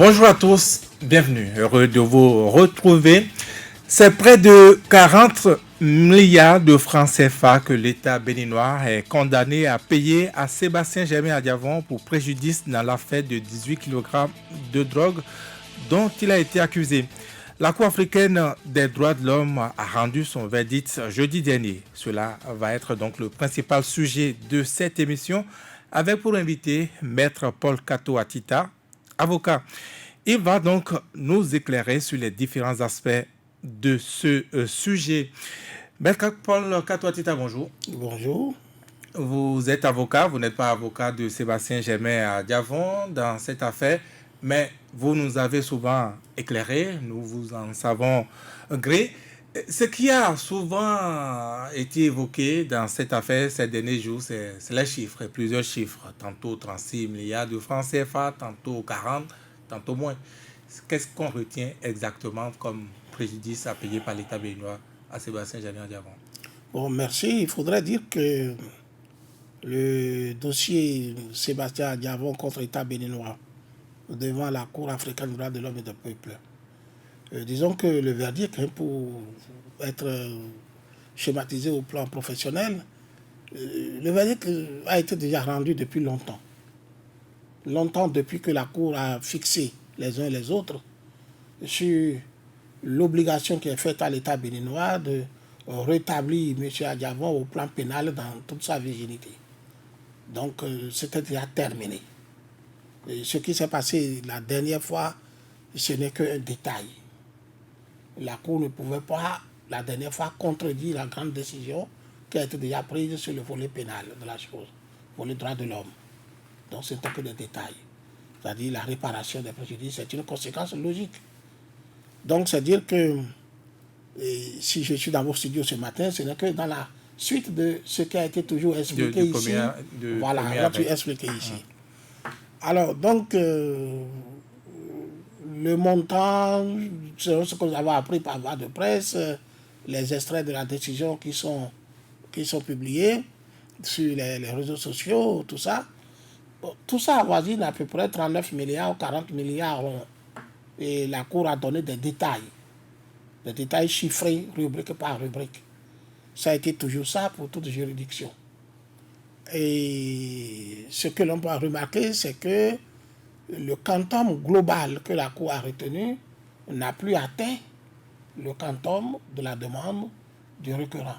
Bonjour à tous, bienvenue, heureux de vous retrouver. C'est près de 40 milliards de francs CFA que l'État béninois est condamné à payer à Sébastien Germain Adiavon pour préjudice dans l'affaire de 18 kg de drogue dont il a été accusé. La Cour africaine des droits de l'homme a rendu son verdict jeudi dernier. Cela va être donc le principal sujet de cette émission avec pour invité Maître Paul Kato Atita, avocat. Il va donc nous éclairer sur les différents aspects de ce sujet. Maître Paul Kato Atita, bonjour. Bonjour. Vous êtes avocat, vous n'êtes pas avocat de Sébastien Germain Adiavon dans cette affaire, mais vous nous avez souvent éclairé, nous vous en savons gré. Ce qui a souvent été évoqué dans cette affaire ces derniers jours, c'est les chiffres, plusieurs chiffres. Tantôt 36 milliards de francs CFA, tantôt 40, tantôt moins. Qu'est-ce qu'on retient exactement comme préjudice à payer par l'État béninois à Sébastien Germain Adiavon? Bon, merci. Il faudrait dire que le dossier Sébastien Adiavon contre l'État béninois devant la Cour africaine des droits de l'homme et du peuple, disons que le verdict, pour être schématisé au plan professionnel, le verdict a été déjà rendu depuis longtemps. Longtemps depuis que la Cour a fixé les uns et les autres sur l'obligation qui est faite à l'État béninois de rétablir M. Adiavon au plan pénal dans toute sa virginité. Donc, c'était déjà terminé. Et ce qui s'est passé la dernière fois, ce n'est qu'un détail. La Cour ne pouvait pas, la dernière fois, contredire la grande décision qui a été déjà prise sur le volet pénal de la chose, pour les droits de l'homme. Donc, c'était que des détails. C'est-à-dire la réparation des préjudices, c'est une conséquence logique. Donc, c'est-à-dire que si je suis dans vos studios ce matin, ce n'est que dans la suite de ce qui a été toujours expliqué ici. Voilà, là tu expliqué ici. Alors, donc, le montant, c'est ce que vous avez appris par voie de presse, les extraits de la décision qui sont publiés sur les réseaux sociaux, tout ça. Tout ça avoisine à peu près 39 milliards ou 40 milliards. Et la Cour a donné des détails chiffrés, rubrique par rubrique. Ça a été toujours ça pour toute juridiction. Et ce que l'on peut remarquer, c'est que le quantum global que la Cour a retenu n'a plus atteint le quantum de la demande du requérant.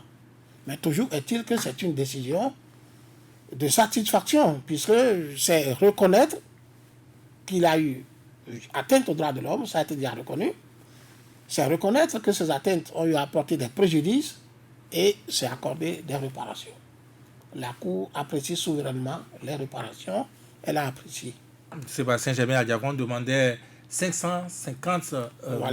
Mais toujours est-il que c'est une décision de satisfaction, puisque c'est reconnaître qu'il a eu atteinte aux droits de l'homme, ça a été déjà reconnu. C'est reconnaître que ces atteintes ont eu apporté des préjudices et c'est accorder des réparations. La Cour apprécie souverainement les réparations, elle a apprécié. Sébastien Germain Adiavon demandait 550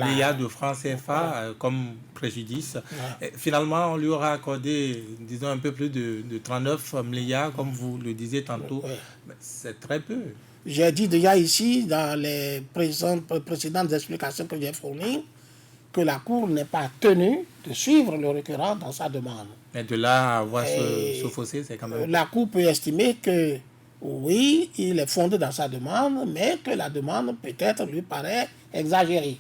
milliards de francs CFA comme préjudice. Et finalement, on lui aura accordé, disons, un peu plus de 39 milliards, comme vous le disiez tantôt. Mais c'est très peu. J'ai dit déjà ici, dans les précédentes explications que j'ai fournies, que la Cour n'est pas tenue de suivre le requérant dans sa demande. Mais de là à voir ce fossé, c'est quand même... La Cour peut estimer que, oui, il est fondé dans sa demande, mais que la demande peut-être lui paraît exagérée.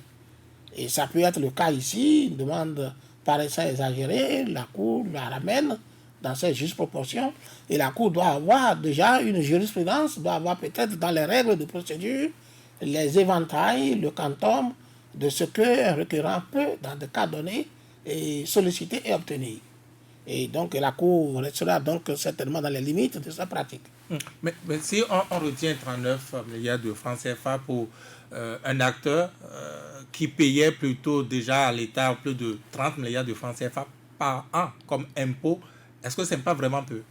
Et ça peut être le cas ici, une demande paraissant exagérée, la Cour la ramène dans ses justes proportions, et la Cour doit avoir déjà une jurisprudence, doit avoir peut-être dans les règles de procédure les éventails, le quantum de ce qu'un requérant peut, dans des cas donnés, et solliciter et obtenir. Et donc la Cour restera donc certainement dans les limites de sa pratique. Mais si on retient 39 milliards de francs CFA pour un acteur qui payait plutôt déjà à l'État plus de 30 milliards de francs CFA par an comme impôt, est-ce que ce n'est pas vraiment peu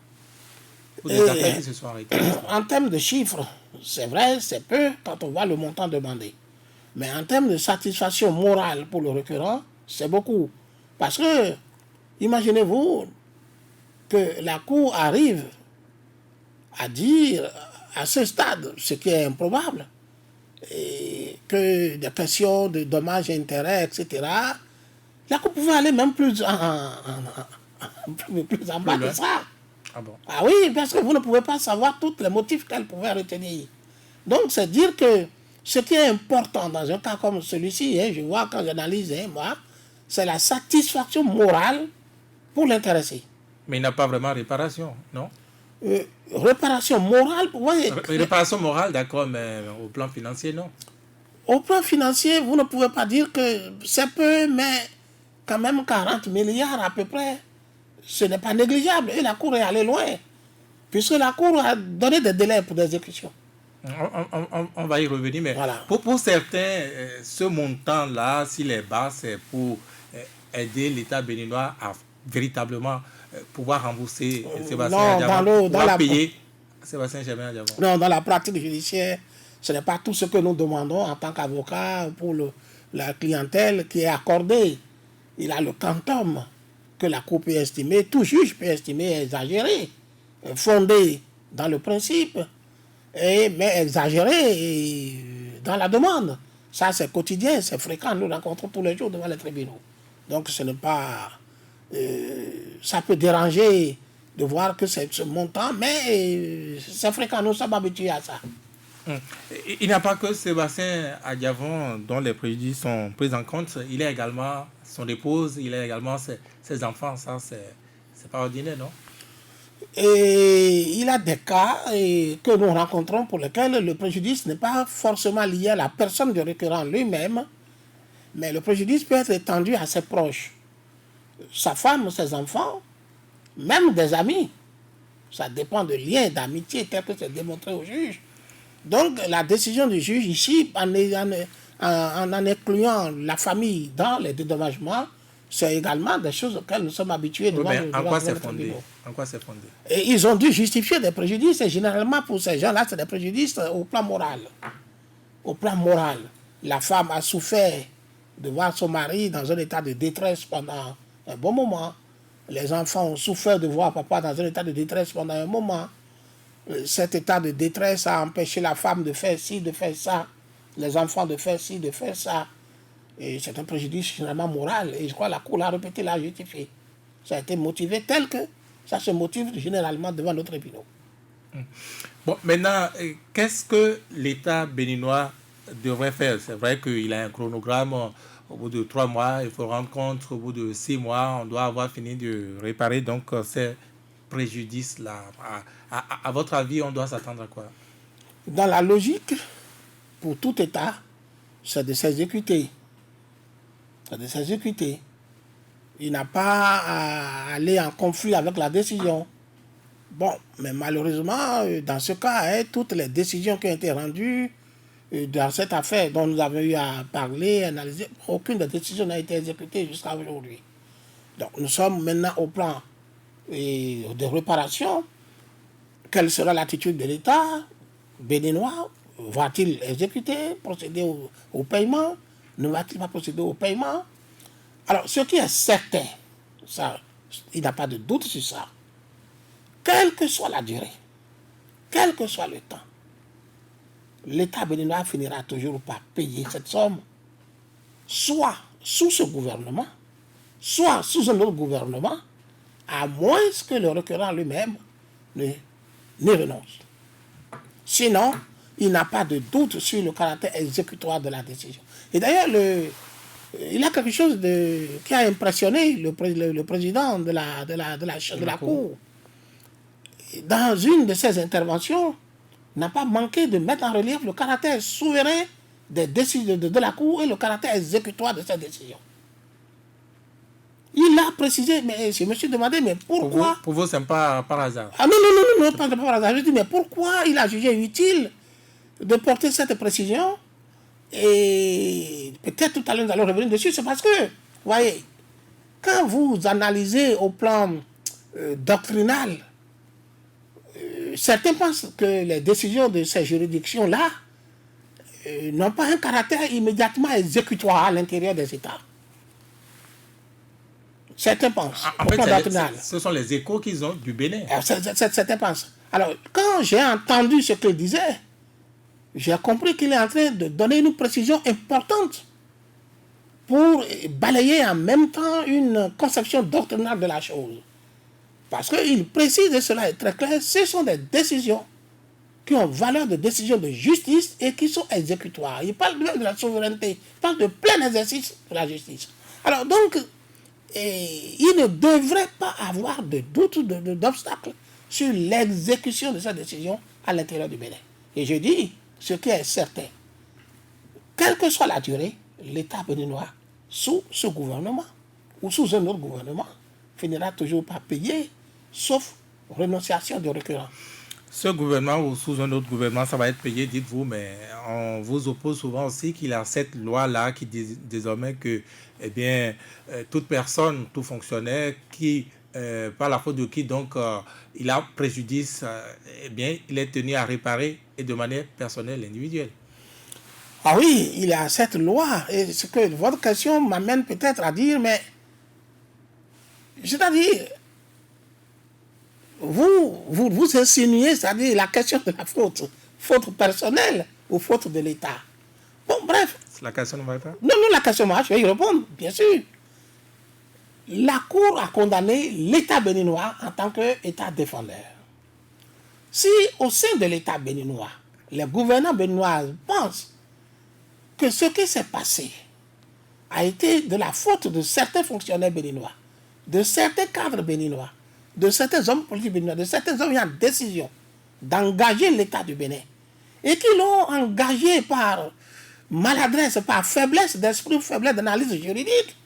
pour des affaires qui se sont arrêtées? En termes de chiffres, c'est vrai, c'est peu quand on voit le montant demandé. Mais en termes de satisfaction morale pour le requérant, c'est beaucoup. Parce que, imaginez-vous que la Cour arrive à dire à ce stade, ce qui est improbable, et que des questions de dommages et intérêts, etc., la Cour pouvait aller même plus en bas de ça. Ah bon? Ah oui, parce que vous ne pouvez pas savoir tous les motifs qu'elle pouvait retenir. Donc, c'est dire que Ce qui est important dans un cas comme celui-ci, je vois quand j'analyse, moi, c'est la satisfaction morale pour l'intéressé. Mais il n'a pas vraiment réparation, non? Réparation morale, vous voyez. Réparation morale, d'accord, mais au plan financier, non? Au plan financier, vous ne pouvez pas dire que c'est peu, mais quand même 40 milliards à peu près, ce n'est pas négligeable. Et la Cour est allée loin, puisque la Cour a donné des délais pour l'exécution. On va y revenir, mais voilà. pour certains, ce montant-là, s'il est bas, c'est pour aider l'État béninois à véritablement pouvoir rembourser Sébastien Adjavon, pouvoir payer Sébastien Germain Adjavon. Non, dans la pratique judiciaire, ce n'est pas tout ce que nous demandons en tant qu'avocat pour la clientèle qui est accordée. Il a le quantum que la Cour peut estimer, tout juge peut estimer exagéré, fondé dans le principe, mais exagéré dans la demande. Ça, c'est quotidien, c'est fréquent. Nous rencontrons tous les jours devant les tribunaux. Donc, ce n'est pas... ça peut déranger de voir que c'est ce montant, mais c'est fréquent. Nous sommes habitués à ça. Il n'y a pas que Sébastien Adjavon dont les préjudices sont pris en compte. Il y a également son épouse, il y a également ses enfants. Ça, c'est pas ordinaire, non? Et il y a des cas que nous rencontrons pour lesquels le préjudice n'est pas forcément lié à la personne du requérant lui-même, mais le préjudice peut être étendu à ses proches. Sa femme, ses enfants, même des amis. Ça dépend de liens d'amitié tel que c'est démontré au juge. Donc la décision du juge ici, en incluant la famille dans les dédommagements, c'est également des choses auxquelles nous sommes habitués. Oui, en quoi c'est fondé? En quoi c'est fondé? Et ils ont dû justifier des préjudices, et généralement pour ces gens-là, c'est des préjudices au plan moral. Au plan moral, la femme a souffert de voir son mari dans un état de détresse pendant un bon moment. Les enfants ont souffert de voir papa dans un état de détresse pendant un moment. Cet état de détresse a empêché la femme de faire ci, de faire ça, les enfants de faire ci, de faire ça. Et c'est un préjudice généralement moral. Et je crois que la Cour l'a répété, l'a justifié. Ça a été motivé tel que ça se motive généralement devant nos tribunaux. Bon, maintenant, qu'est-ce que l'État béninois devrait faire? C'est vrai qu'il a un chronogramme. Au bout de 3 mois, il faut rendre compte. Au bout de 6 mois, on doit avoir fini de réparer donc ces préjudices-là. À votre avis, on doit s'attendre à quoi? Dans la logique, pour tout État, c'est de s'exécuter. C'est de s'exécuter. Il n'a pas à aller en conflit avec la décision. Bon, mais malheureusement, dans ce cas, toutes les décisions qui ont été rendues dans cette affaire dont nous avons eu à parler, analyser, aucune des décisions n'a été exécutée jusqu'à aujourd'hui. Donc nous sommes maintenant au plan de réparation. Quelle sera l'attitude de l'État béninois? Va-t-il exécuter, procéder au paiement? Ne va-t-il pas procéder au paiement? Alors, ce qui est certain, ça, il n'y a pas de doute sur ça, quelle que soit la durée, quel que soit le temps, l'État béninois finira toujours par payer cette somme, soit sous ce gouvernement, soit sous un autre gouvernement, à moins que le requérant lui-même n'y renonce. Sinon, il n'a pas de doute sur le caractère exécutoire de la décision. Et d'ailleurs, il y a quelque chose qui a impressionné le président de la Cour. Dans une de ses interventions, n'a pas manqué de mettre en relief le caractère souverain des décisions de la Cour et le caractère exécutoire de ces décisions. Il a précisé, mais je me suis demandé, mais pourquoi... Pour vous, c'est pas par hasard? Ah non, pas par hasard. Je dis, mais pourquoi il a jugé utile de porter cette précision? Et peut-être tout à l'heure, nous allons revenir dessus. C'est parce que, vous voyez, quand vous analysez au plan doctrinal, certains pensent que les décisions de ces juridictions-là n'ont pas un caractère immédiatement exécutoire à l'intérieur des États. Certains pensent. En fait, ce sont les échos qu'ils ont du Bénin. Certains pensent. Alors, quand j'ai entendu ce qu'il disait, j'ai compris qu'il est en train de donner une précision importante pour balayer en même temps une conception doctrinale de la chose. Parce qu'il précise, et cela est très clair, ce sont des décisions qui ont valeur de décision de justice et qui sont exécutoires. Il parle même de la souveraineté, il parle de plein exercice de la justice. Alors donc, il ne devrait pas avoir de doute, d'obstacle sur l'exécution de sa décision à l'intérieur du Bénin. Et je dis, ce qui est certain, quelle que soit la durée, l'État béninois, sous ce gouvernement ou sous un autre gouvernement, finira toujours par payer, sauf renonciation de récurrent. Ce gouvernement ou sous un autre gouvernement, ça va être payé, dites-vous, mais on vous oppose souvent aussi qu'il y a cette loi-là qui dit désormais que, eh bien, toute personne, tout fonctionnaire qui, par la faute de qui, donc, il a préjudice, eh bien, il est tenu à réparer et de manière personnelle, individuelle. Ah oui, il y a cette loi. Et ce que votre question m'amène peut-être à dire, mais c'est-à-dire, vous insinuez, c'est-à-dire la question de la faute personnelle ou faute de l'État. Bon, bref. La question ne va pas? Non, la question je vais y répondre, bien sûr. La Cour a condamné l'État béninois en tant qu'État défendeur. Si au sein de l'État béninois, les gouvernants béninois pensent que ce qui s'est passé a été de la faute de certains fonctionnaires béninois, de certains cadres béninois, de certains hommes politiques béninois, de certains hommes qui ont décision d'engager l'État du Bénin et qui l'ont engagé par maladresse, par faiblesse d'esprit, faiblesse d'analyse juridique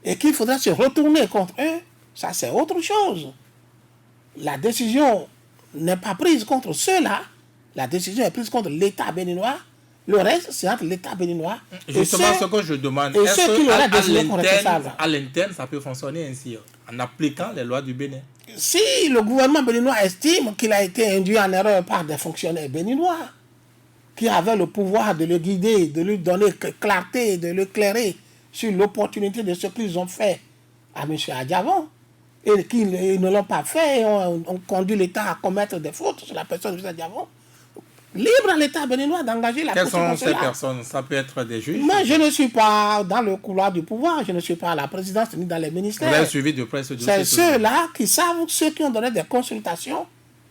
et qu'il faudrait se retourner contre eux, ça c'est autre chose. La décision n'est pas prise contre ceux-là, la décision est prise contre l'État béninois. Le reste, c'est entre l'État béninois justement ce que je demande. Est-ce qu'à l'interne, ça peut fonctionner ainsi, en appliquant les lois du Bénin? Si le gouvernement béninois estime qu'il a été induit en erreur par des fonctionnaires béninois, qui avaient le pouvoir de le guider, de lui donner clarté, de l'éclairer sur l'opportunité de ce qu'ils ont fait à M. Adjavon, et qu'ils ne l'ont pas fait, et ont conduit l'État à commettre des fautes sur la personne de M. Adjavon, libre à l'État béninois d'engager la Quelles sont ces personnes? Ça peut être des juges? Moi, je ne suis pas dans le couloir du pouvoir, je ne suis pas à la présidence ni dans les ministères. Vous avez suivi de près ce dossier? C'est ceux-là qui savent, ceux qui ont donné des consultations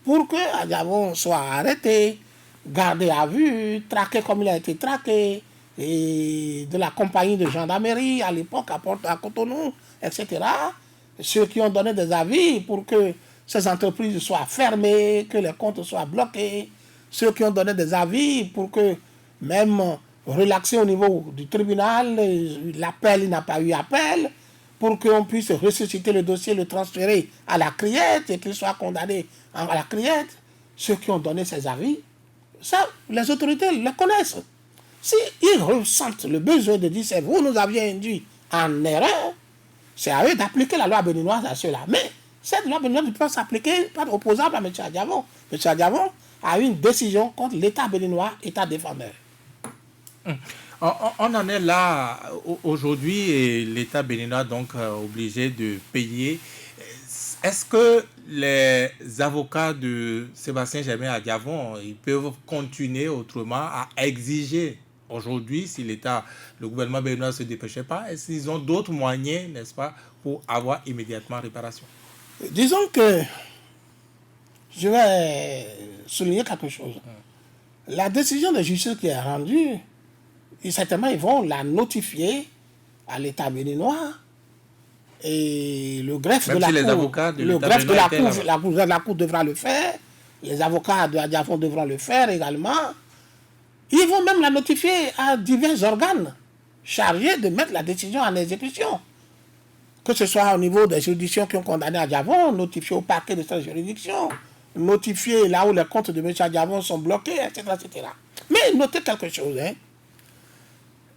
pour que Adjavon soit arrêté, gardé à vue, traqué comme il a été traqué, et de la compagnie de gendarmerie à l'époque à Cotonou, etc. Ceux qui ont donné des avis pour que ces entreprises soient fermées, que les comptes soient bloqués. Ceux qui ont donné des avis pour que, même relaxer au niveau du tribunal, l'appel, il n'a pas eu appel, pour qu'on puisse ressusciter le dossier, le transférer à la criette et qu'il soit condamné à la criette. Ceux qui ont donné ces avis, ça, les autorités le connaissent. S'ils ressentent le besoin de dire c'est vous nous aviez induit en erreur, c'est à eux d'appliquer la loi béninoise à ceux-là. Mais cette loi béninoise ne peut pas s'appliquer, pas opposable à M. Adjavon. M. Adjavon a eu une décision contre l'État béninois, État défendeur. On en est là aujourd'hui et l'État béninois donc obligé de payer. Est-ce que les avocats de Sébastien Germain Adjavon, ils peuvent continuer autrement à exiger aujourd'hui, si le gouvernement béninois ne se dépêchait pas, est-ce qu'ils ont d'autres moyens, n'est-ce pas, pour avoir immédiatement réparation? Disons que je vais souligner quelque chose. La décision de justice qui est rendue, certainement ils vont la notifier à l'État béninois et le greffe de la Cour devra le faire, les avocats de Adjavon devront le faire également. Ils vont même la notifier à divers organes chargés de mettre la décision en exécution. Que ce soit au niveau des juridictions qui ont condamné Adjavon, notifier au parquet de cette juridiction, notifier là où les comptes de M. Adjavon sont bloqués, etc., etc. Mais notez quelque chose,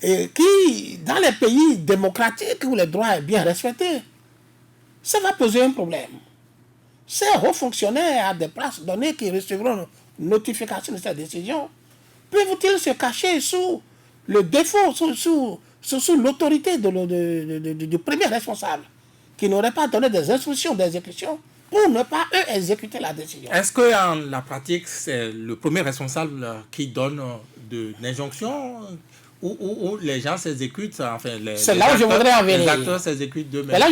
et qui, dans les pays démocratiques où le droit est bien respecté, ça va poser un problème. Ces hauts fonctionnaires à des places données qui recevront une notification de cette décision, peuvent-ils se cacher sous le défaut, sous l'autorité du premier responsable, qui n'aurait pas donné des instructions d'exécution pour ne pas, eux, exécuter la décision? Est-ce qu'en la pratique, c'est le premier responsable qui donne l'injonction ou les gens s'exécutent, enfin, c'est là où je voudrais en venir. Les acteurs s'exécutent d'eux-mêmes. Là,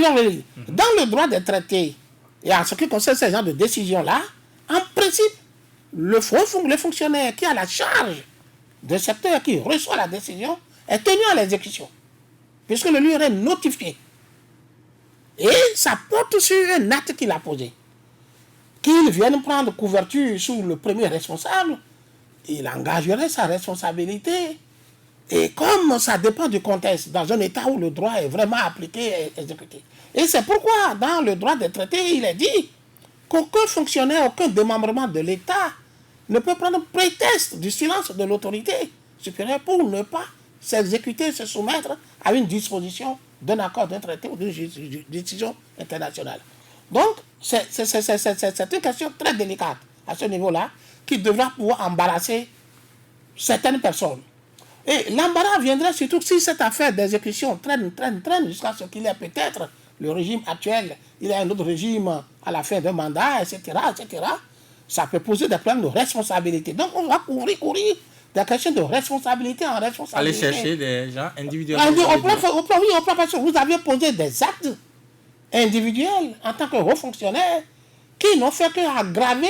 dans le droit des traités, et en ce qui concerne ces genres de décisions-là, en principe, le fonctionnaire qui a la charge d'un secteur qui reçoit la décision est tenu à l'exécution, puisque le lui est notifié. Et ça porte sur un acte qu'il a posé. Qu'il vienne prendre couverture sur le premier responsable, il engagerait sa responsabilité. Et comme ça dépend du contexte, dans un État où le droit est vraiment appliqué et exécuté. Et c'est pourquoi, dans le droit des traités, il est dit qu'aucun fonctionnaire, aucun démembrement de l'État ne peut prendre prétexte du silence de l'autorité supérieure pour ne pas s'exécuter, se soumettre à une disposition d'un accord, d'un traité ou d'une décision internationale. Donc, c'est une question très délicate à ce niveau-là qui devra pouvoir embarrasser certaines personnes. Et l'embarras viendrait surtout si cette affaire d'exécution traîne jusqu'à ce qu'il y ait peut-être le régime actuel, il y a un autre régime à la fin d'un mandat, etc., etc. Ça peut poser des problèmes de responsabilité. Donc, on va courir des questions de responsabilité en responsabilité. Aller chercher des gens individuellement. Vous avez posé des actes individuels en tant que haut fonctionnaire qui n'ont fait qu'aggraver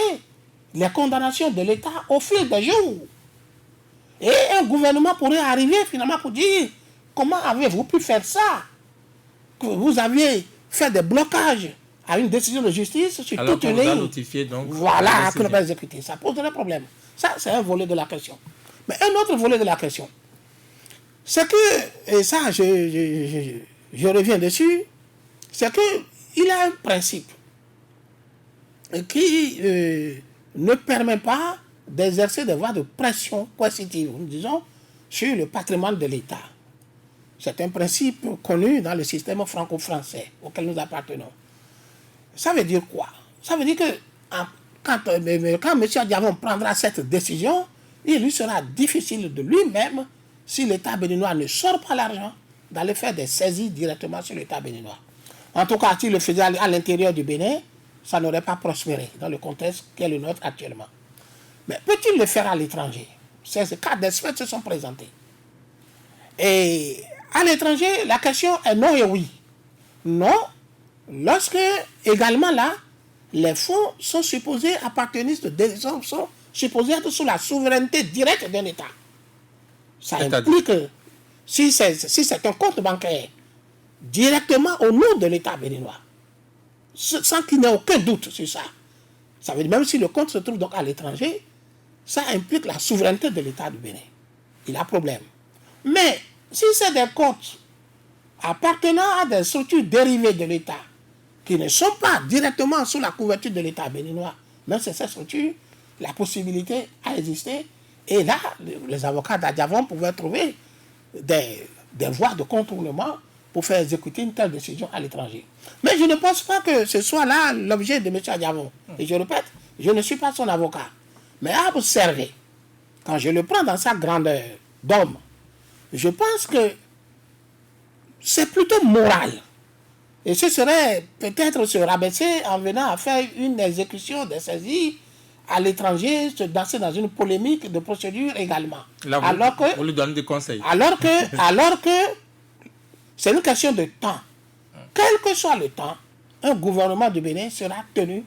les condamnations de l'État au fil des jours. Et un gouvernement pourrait arriver finalement pour dire comment avez-vous pu faire ça? Que vous aviez fait des blocages à une décision de justice sur toute une ligne. Notifié, donc, voilà, que ne pas exécuter. Ça pose des problèmes. Ça, c'est un volet de la question. Mais un autre volet de la question, c'est que, et ça, je reviens dessus, c'est qu'il y a un principe qui ne permet pas d'exercer des voies de pression coercitive, nous disons, sur le patrimoine de l'État. C'est un principe connu dans le système franco-français auquel nous appartenons. Ça veut dire quoi? Ça veut dire que quand M. Diavon prendra cette décision, il lui sera difficile de lui-même, si l'État béninois ne sort pas l'argent, d'aller faire des saisies directement sur l'État béninois. En tout cas, s'il le faisait à l'intérieur du Bénin, ça n'aurait pas prospéré dans le contexte qui est le nôtre actuellement. Mais peut-il le faire à l'étranger? Ces cas d'espèce se sont présentés. Et à l'étranger, la question est non et oui. Non, lorsque également là, les fonds sont supposés appartenir, sont supposés être sous la souveraineté directe d'un État. Ça implique que si c'est un compte bancaire directement au nom de l'État béninois, sans qu'il n'y ait aucun doute sur ça, ça veut dire même si le compte se trouve donc à l'étranger, ça implique la souveraineté de l'État du Bénin. Il a problème. Mais si c'est des comptes appartenant à des structures dérivées de l'État, qui ne sont pas directement sous la couverture de l'État béninois, même c'est cette structure, la possibilité a existé. Et là, les avocats d'Adiavon pouvaient trouver des voies de contournement pour faire exécuter une telle décision à l'étranger. Mais je ne pense pas que ce soit là l'objet de M. Adiavon. Et je répète, je ne suis pas son avocat. Mais à observer, quand je le prends dans sa grandeur d'homme, je pense que c'est plutôt moral. Et ce serait peut-être se rabaisser en venant à faire une exécution de saisie à l'étranger, se danser dans une polémique de procédure également. Là, vous lui donnez des conseils. Alors que c'est une question de temps. Quel que soit le temps, un gouvernement du Bénin sera tenu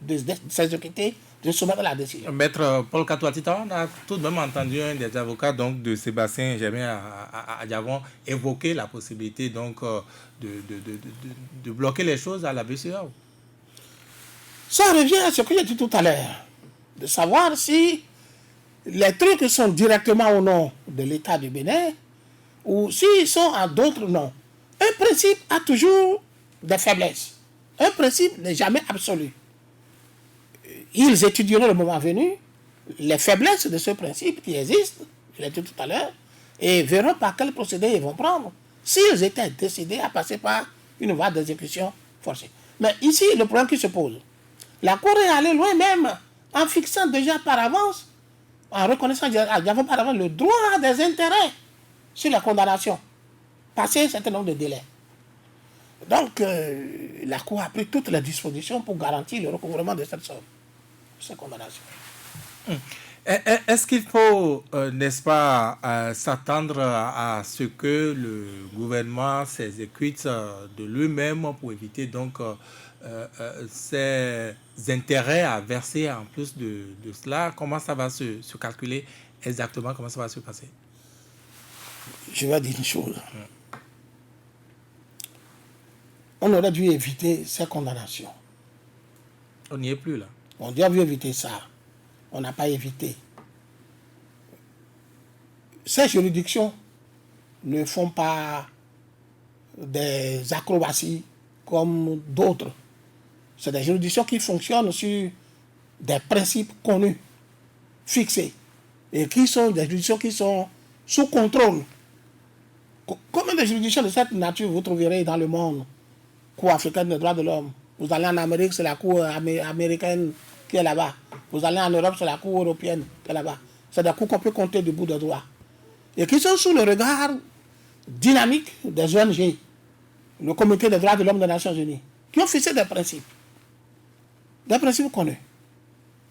de s'exécuter, de soumettre la décision. Maître Paul Katouatita, on a tout de même entendu un des avocats donc, de Sébastien Germain Adiavon évoquer la possibilité donc, de bloquer les choses à la BCEAO. Ça revient à ce que j'ai dit tout à l'heure, de savoir si les trucs sont directement au nom de l'État du Bénin ou s'ils sont à d'autres noms. Un principe a toujours des faiblesses. Un principe n'est jamais absolu. Ils étudieront le moment venu les faiblesses de ce principe qui existe, je l'ai dit tout à l'heure, et verront par quel procédé ils vont prendre s'ils étaient décidés à passer par une voie d'exécution forcée. Mais ici, le problème qui se pose, la Cour est allée loin même en fixant déjà par avance, en reconnaissant par avance le droit des intérêts sur la condamnation, passé un certain nombre de délais. Donc, la Cour a pris toutes les dispositions pour garantir le recouvrement de cette somme, cette condamnation. Est-ce qu'il faut, n'est-ce pas, s'attendre à ce que le gouvernement s'exécute de lui-même pour éviter donc ses intérêts à verser en plus de cela? Comment ça va se calculer exactement? Comment ça va se passer? Je vais dire une chose. On aurait dû éviter ces condamnations. On n'y est plus là. On aurait dû éviter ça. On n'a pas évité. Ces juridictions ne font pas des acrobaties comme d'autres. C'est des juridictions qui fonctionnent sur des principes connus, fixés, et qui sont des juridictions qui sont sous contrôle. Combien de juridictions de cette nature vous trouverez dans le monde? Cour africaine des droits de l'homme. Vous allez en Amérique, c'est la Cour américaine qui est là-bas. Vous allez en Europe, c'est la Cour européenne qui est là-bas. C'est des cours qu'on peut compter du bout de doigts. Et qui sont sous le regard dynamique des ONG, le Comité des droits de l'homme des Nations Unies, qui ont fixé des principes connus.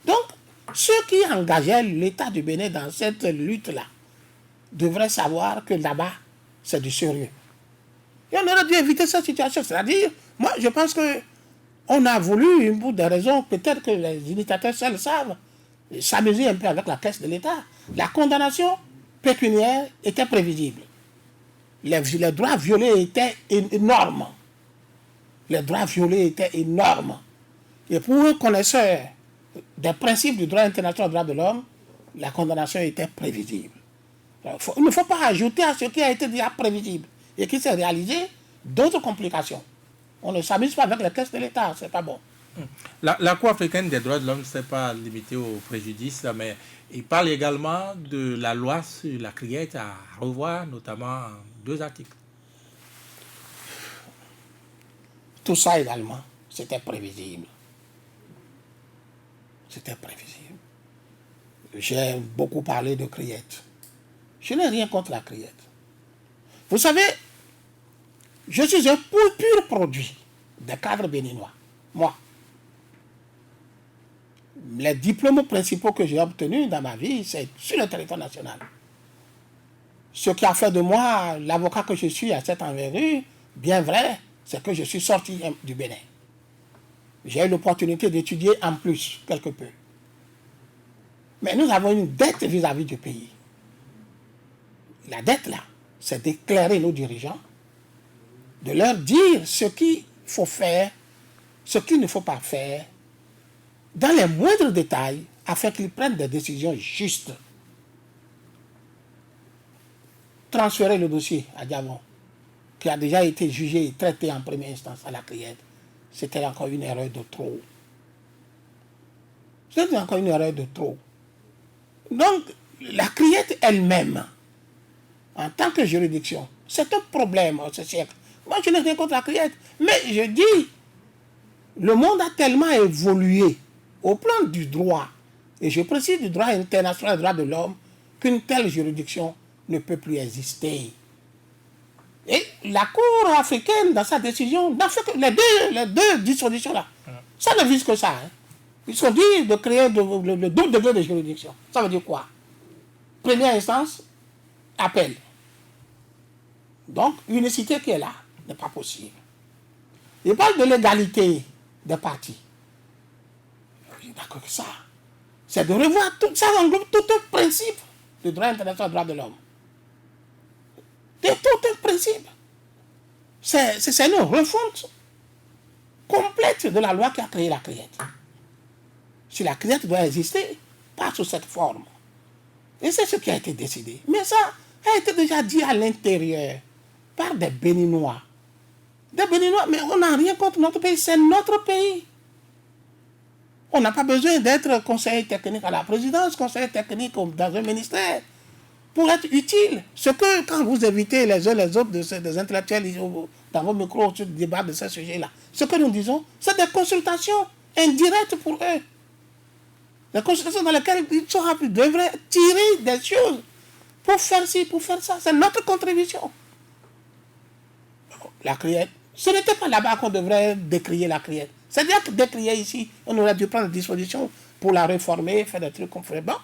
Donc, ceux qui engageaient l'État du Bénin dans cette lutte-là devraient savoir que là-bas, c'est du sérieux. Et on aurait dû éviter cette situation. C'est-à-dire, moi, je pense que on a voulu, pour des raisons, peut-être que les initiateurs seuls savent, s'amuser un peu avec la caisse de l'État. La condamnation pécuniaire était prévisible. Les droits violés étaient énormes. Les droits violés étaient énormes. Et pour un connaisseur des principes du droit international des droits de l'homme, la condamnation était prévisible. Il ne faut pas ajouter à ce qui a été déjà prévisible et qui s'est réalisé d'autres complications. On ne s'amuse pas avec les caisses de l'État, c'est pas bon. La Cour africaine des droits de l'homme ne s'est pas limitée au préjudice, mais il parle également de la loi sur la criette à revoir, notamment 2 articles. Tout ça également, c'était prévisible. C'était prévisible. J'ai beaucoup parlé de criette. Je n'ai rien contre la criette. Vous savez, je suis un pur produit des cadres béninois. Moi. Les diplômes principaux que j'ai obtenus dans ma vie, c'est sur le territoire national. Ce qui a fait de moi l'avocat que je suis à cette envergure, bien vrai, c'est que je suis sorti du Bénin. J'ai eu l'opportunité d'étudier en plus, quelque peu. Mais nous avons une dette vis-à-vis du pays. La dette, là, c'est d'éclairer nos dirigeants, de leur dire ce qu'il faut faire, ce qu'il ne faut pas faire, dans les moindres détails, afin qu'ils prennent des décisions justes. Transférer le dossier à Diamond, qui a déjà été jugé et traité en première instance à la Criette, c'était encore une erreur de trop. C'était encore une erreur de trop. Donc, la Criette elle-même, en tant que juridiction, c'est un problème ce siècle. Moi, je n'ai rien contre la Criette, mais je dis, le monde a tellement évolué au plan du droit, et je précise du droit international des droits de l'homme, qu'une telle juridiction ne peut plus exister. Et la Cour africaine, dans sa décision, n'a fait que les deux dispositions-là. Ça ne vise que ça. Hein. Ils sont dit de créer le double degré de juridiction. Ça veut dire quoi? Première instance, appel. Donc, l'unicité qui est là n'est pas possible. Il parle de l'égalité des partis. D'accord que ça. C'est de revoir tout ça, englobe tout un principe du droit international des droits de l'homme. C'est tout un principe. C'est une refonte complète de la loi qui a créé la Criette. Si la Criette doit exister, pas sous cette forme. Et c'est ce qui a été décidé. Mais ça a été déjà dit à l'intérieur par des Béninois. Des Béninois, mais on n'a rien contre notre pays, c'est notre pays. On n'a pas besoin d'être conseiller technique à la présidence, conseiller technique dans un ministère, pour être utile. Ce que, quand vous invitez les uns les autres des intellectuels dans vos micros sur le débat de ce sujet-là, ce que nous disons, c'est des consultations indirectes pour eux. Des consultations dans lesquelles ils devraient tirer des choses pour faire ci, pour faire ça. C'est notre contribution. La Criette, ce n'était pas là-bas qu'on devrait décrier la Criette. C'est-à-dire que décrier ici, on aurait dû prendre des dispositions pour la réformer, faire des trucs qu'on ferait. Bon,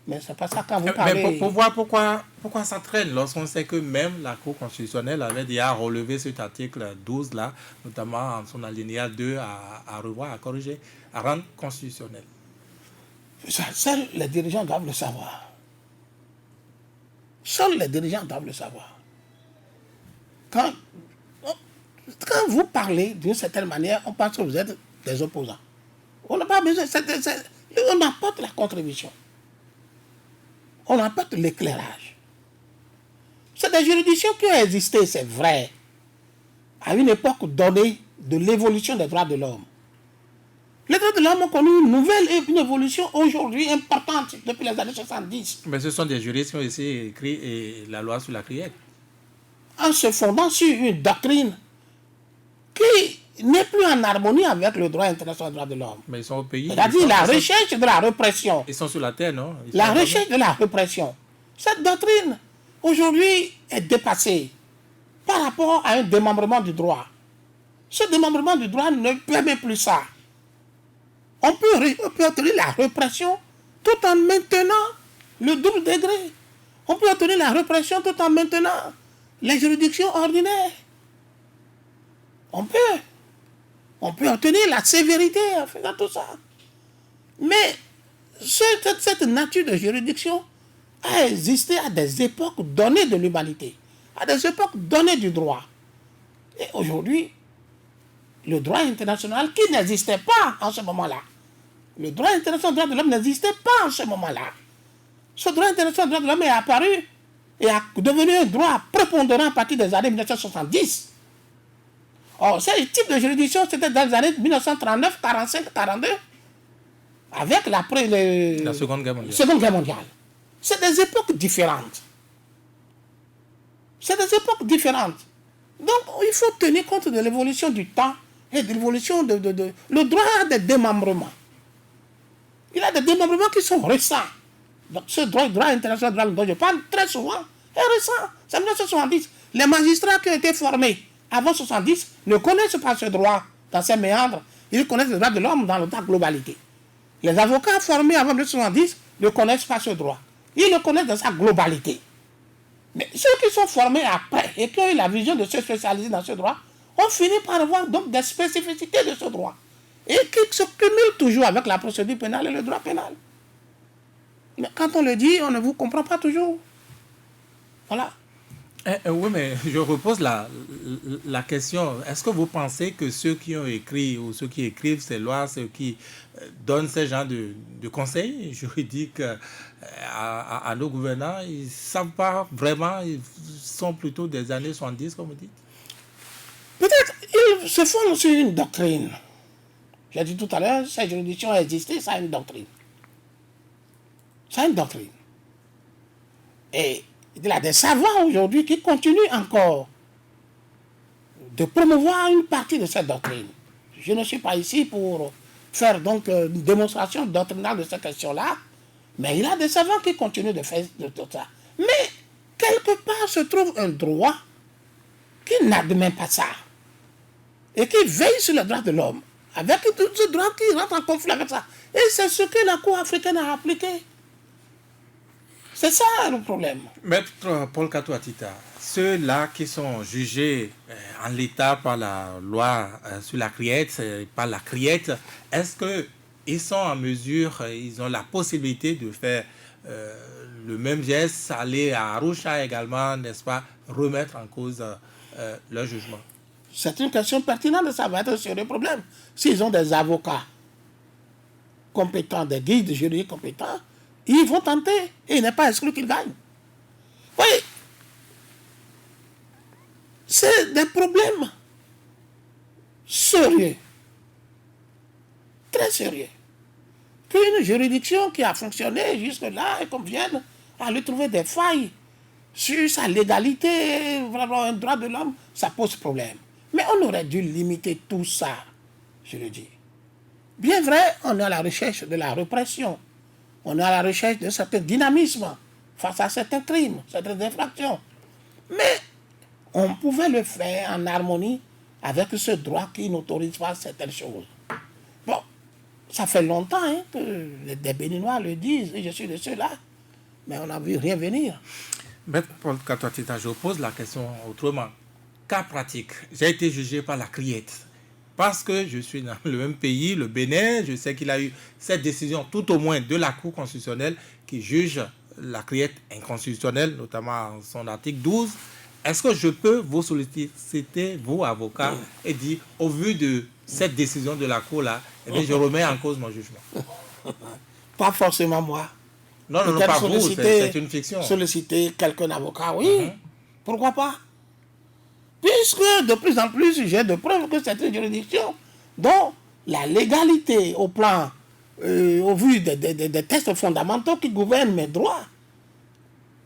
Mais c'est pas ça quand vous parlez... Mais pour voir pourquoi ça traîne, lorsqu'on sait que même la Cour constitutionnelle avait déjà relevé cet article 12 là, notamment en son alinéa 2 à revoir, à corriger, à rendre constitutionnel. Seuls les dirigeants doivent le savoir. Seuls les dirigeants doivent le savoir. Quand vous parlez d'une certaine manière, on pense que vous êtes des opposants. On n'a pas besoin, on apporte la contribution. On apporte l'éclairage. C'est des juridictions qui ont existé, c'est vrai, à une époque donnée de l'évolution des droits de l'homme. Les droits de l'homme ont connu une évolution aujourd'hui importante depuis les années 70. Mais ce sont des juristes qui ont aussi écrit la loi sur la criette. En se fondant sur une doctrine qui n'est plus en harmonie avec le droit international des droits de l'homme. Mais ils sont au pays. C'est-à-dire la recherche de la répression. Ils sont sur la terre, non? La recherche de la répression. Cette doctrine, aujourd'hui, est dépassée par rapport à un démembrement du droit. Ce démembrement du droit ne permet plus ça. On peut obtenir la répression tout en maintenant le double degré. On peut obtenir la répression tout en maintenant les juridictions ordinaires. On peut obtenir la sévérité en faisant tout ça. Mais cette nature de juridiction a existé à des époques données de l'humanité, à des époques données du droit. Et aujourd'hui, le droit international qui n'existait pas en ce moment-là, le droit international des droits de l'homme n'existait pas en ce moment-là. Ce droit international des droits de l'homme est apparu et est devenu un droit prépondérant à partir des années 1970. Or, ce type de juridiction, c'était dans les années 1939, 45, 42, avec la Seconde Guerre mondiale. Seconde Guerre mondiale. C'est des époques différentes. C'est des époques différentes. Donc, il faut tenir compte de l'évolution du temps et de l'évolution le droit a des démembrements. Il y a des démembrements qui sont récents. Donc, ce droit international dont je parle très souvent est récent. C'est 1970. Les magistrats qui ont été formés avant 1970 ne connaissent pas ce droit dans ses méandres. Ils connaissent le droit de l'homme dans sa globalité. Les avocats formés avant 1970 ne connaissent pas ce droit. Ils le connaissent dans sa globalité. Mais ceux qui sont formés après et qui ont eu la vision de se spécialiser dans ce droit ont fini par avoir donc des spécificités de ce droit et qui se cumulent toujours avec la procédure pénale et le droit pénal. Mais quand on le dit, on ne vous comprend pas toujours. Voilà. Oui, mais je repose la question. Est-ce que vous pensez que ceux qui ont écrit ou ceux qui écrivent ces lois, ceux qui donnent ce genre de conseils juridiques à nos gouvernants, ils ne savent pas vraiment, ils sont plutôt des années 70, comme vous dites? Peut-être ils se fondent sur une doctrine. J'ai dit tout à l'heure, cette juridiction a existé, ça a une doctrine. Ça a une doctrine. Et il y a des savants aujourd'hui qui continuent encore de promouvoir une partie de cette doctrine. Je ne suis pas ici pour faire donc une démonstration doctrinale de cette question-là, mais il y a des savants qui continuent de faire de tout ça. Mais quelque part se trouve un droit qui n'admet pas ça et qui veille sur les droits de l'homme, avec tout ce droit qui rentre en conflit avec ça. Et c'est ce que la Cour africaine a appliqué. C'est ça le problème. Maître Paul Katou Atita, ceux-là qui sont jugés en l'état par la loi sur la criette, par la criette, est-ce qu'ils sont en mesure, ils ont la possibilité de faire le même geste, aller à Arusha également, n'est-ce pas, remettre en cause leur jugement? C'est une question pertinente, ça va être un sérieux problème. S'ils ont des avocats compétents, des guides juridiques compétents, ils vont tenter et il n'est pas exclu qu'ils gagnent. Oui, c'est des problèmes sérieux, très sérieux. Qu'une juridiction qui a fonctionné jusque-là et qu'on vienne à lui trouver des failles sur sa légalité, vraiment un droit de l'homme, ça pose problème. Mais on aurait dû limiter tout ça, je le dis. Bien vrai, on est à la recherche de la répression. On est à la recherche d'un certain dynamisme face à certains crimes, certaines infractions. Mais on pouvait le faire en harmonie avec ce droit qui n'autorise pas certaines choses. Bon, ça fait longtemps que des Béninois le disent, et je suis de ceux-là. Mais on n'a vu rien venir. Maître Paul Katoatita, je pose la question autrement. Cas pratique, j'ai été jugé par la criette. Parce que je suis dans le même pays, le Bénin, je sais qu'il a eu cette décision, tout au moins de la Cour constitutionnelle, qui juge la criette inconstitutionnelle, notamment son article 12. Est-ce que je peux vous solliciter, vous, avocat, et dire, au vu de cette décision de la Cour-là, eh bien, je remets en cause mon jugement? Pas forcément moi. Non, non, non, pas vous, c'est une fiction. Solliciter quelqu'un avocat, oui. Pourquoi pas? Puisque de plus en plus, j'ai de preuves que c'est une juridiction dont la légalité au plan, au vu des textes fondamentaux qui gouvernent mes droits,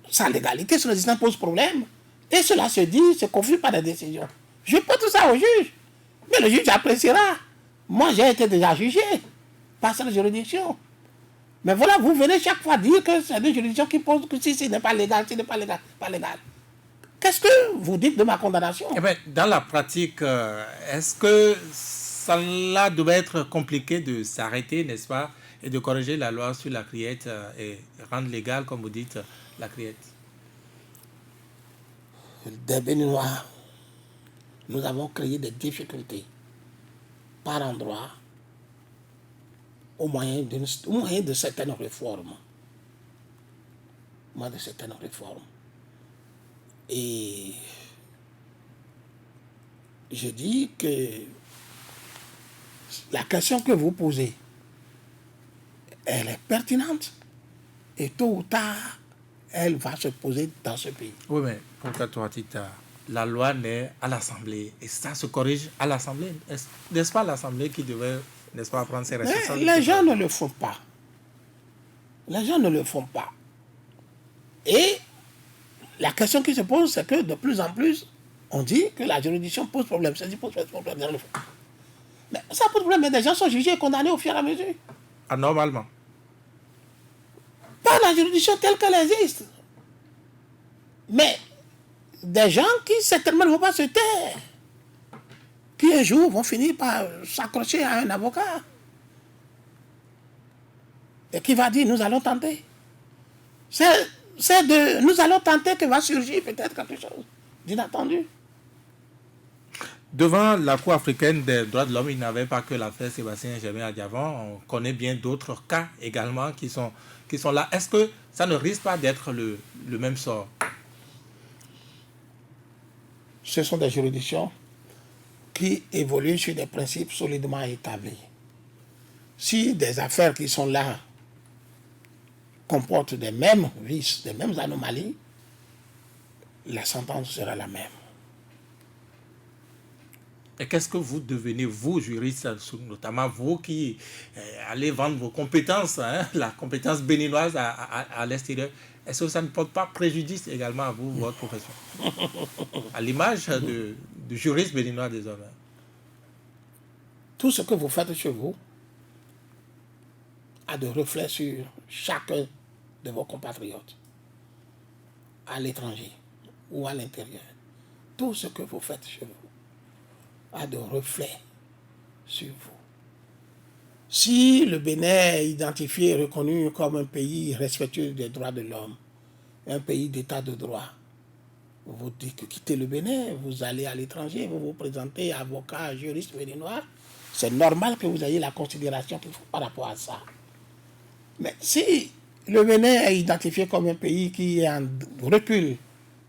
sa légalité sur l'existence pose problème. Et cela se dit, se confie par des décisions. Je peux tout ça au juge. Mais le juge appréciera. Moi, j'ai été déjà jugé par cette juridiction. Mais voilà, vous venez chaque fois dire que c'est une juridiction qui pose que si ce n'est pas légal, si ce n'est pas légal, pas légal. Qu'est-ce que vous dites de ma condamnation? Eh bien, dans la pratique, est-ce que cela doit être compliqué de s'arrêter, n'est-ce pas, et de corriger la loi sur la criette et rendre légale, comme vous dites, la criette? Des Béninois, nous avons créé des difficultés par endroits au moyen de certaines réformes. Et je dis que la question que vous posez, elle est pertinente. Et tôt ou tard, elle va se poser dans ce pays. Oui, mais pour Katoatita, la loi naît à l'Assemblée et ça se corrige à l'Assemblée. N'est-ce pas l'Assemblée qui devait, n'est-ce pas, prendre ses responsabilités? Mais les gens ne le font pas. Les gens ne le font pas. Et la question qui se pose, c'est que de plus en plus, on dit que la juridiction pose problème. Ça dit pose problème. Mais ça pose problème, mais des gens sont jugés et condamnés au fur et à mesure. Anormalement. Pas la juridiction telle qu'elle existe. Mais des gens qui certainement ne vont pas se taire. Qui un jour vont finir par s'accrocher à un avocat. Et qui va dire, nous allons tenter. Nous allons tenter que va surgir peut-être quelque chose d'inattendu. Devant la Cour africaine des droits de l'homme, il n'avait pas que l'affaire Sébastien Germain Adjavon. On connaît bien d'autres cas également qui sont là. Est-ce que ça ne risque pas d'être le même sort? Ce sont des juridictions qui évoluent sur des principes solidement établis. Si des affaires qui sont là comportent des mêmes vices, des mêmes anomalies, la sentence sera la même. Et qu'est-ce que vous devenez, vous, juristes, notamment vous qui allez vendre vos compétences, hein, la compétence béninoise à l'extérieur? Est-ce que ça ne porte pas préjudice également à vous, votre profession? À l'image du juriste béninois des hommes. Tout ce que vous faites chez vous a de reflets sur chacun de vos compatriotes, à l'étranger ou à l'intérieur. Tout ce que vous faites chez vous a de reflets sur vous. Si le Bénin est identifié et reconnu comme un pays respectueux des droits de l'homme, un pays d'état de droit, vous dites que quittez le Bénin, vous allez à l'étranger, vous vous présentez avocat, juriste béninois, c'est normal que vous ayez la considération qu'il faut par rapport à ça. Mais si le Bénin est identifié comme un pays qui est en recul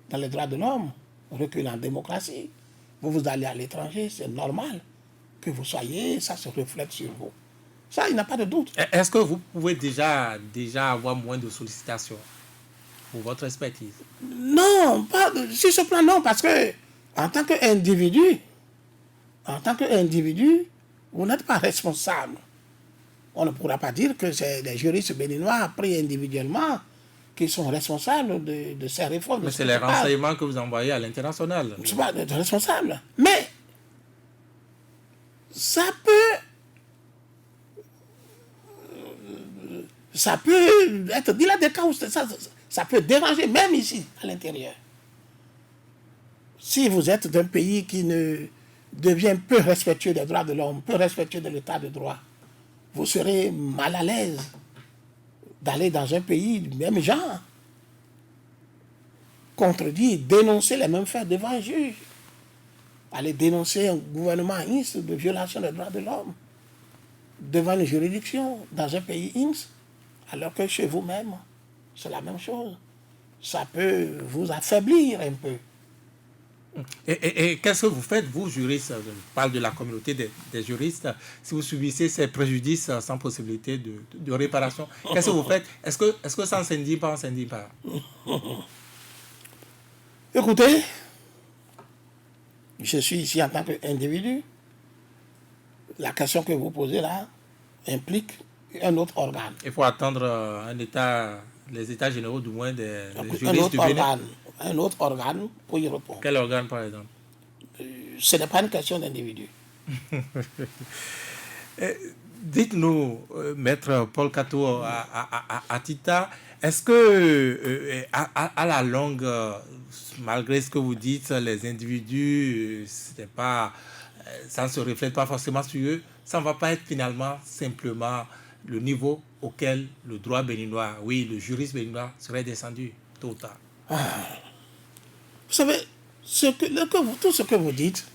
dans les droits de l'homme, recul en démocratie, vous allez à l'étranger, c'est normal que vous soyez, ça se reflète sur vous. Ça, il n'y a pas de doute. Est-ce que vous pouvez déjà avoir moins de sollicitations pour votre expertise? Non, pas sur ce plan, non, parce que en tant qu'individu, vous n'êtes pas responsable. On ne pourra pas dire que c'est les juristes béninois pris individuellement qui sont responsables de ces réformes. Mais c'est les renseignements que vous envoyez à l'international. Je ne suis pas responsable. Mais ça peut être, il y a des cas où ça peut déranger, même ici, à l'intérieur. Si vous êtes d'un pays qui ne devient peu respectueux des droits de l'homme, peu respectueux de l'état de droit, vous serez mal à l'aise d'aller dans un pays du même genre contredire, dénoncer les mêmes faits devant un juge. Aller dénoncer un gouvernement X de violation des droits de l'homme devant une juridiction dans un pays X, alors que chez vous-même, c'est la même chose. Ça peut vous affaiblir un peu. Et qu'est-ce que vous faites, vous, juristes? Je parle de la communauté des juristes. Si vous subissez ces préjudices sans possibilité de réparation, qu'est-ce que vous faites? Est-ce que ça ne s'indigne pas, on ne s'indigne pas? Écoutez, je suis ici en tant qu'individu. La question que vous posez là implique un autre organe. Il faut attendre les états généraux du moins des juristes du Bénin. Un autre organe pour y répondre. Quel organe, par exemple? Ce n'est pas une question d'individu. Dites-nous, maître Paul Kato Atita, est-ce que à la longue, malgré ce que vous dites, les individus, ça ne se reflète pas forcément sur eux, ça ne va pas être finalement simplement le niveau auquel le droit béninois, oui, le juriste béninois serait descendu tôt ou tard? Vous savez, tout ce que vous dites,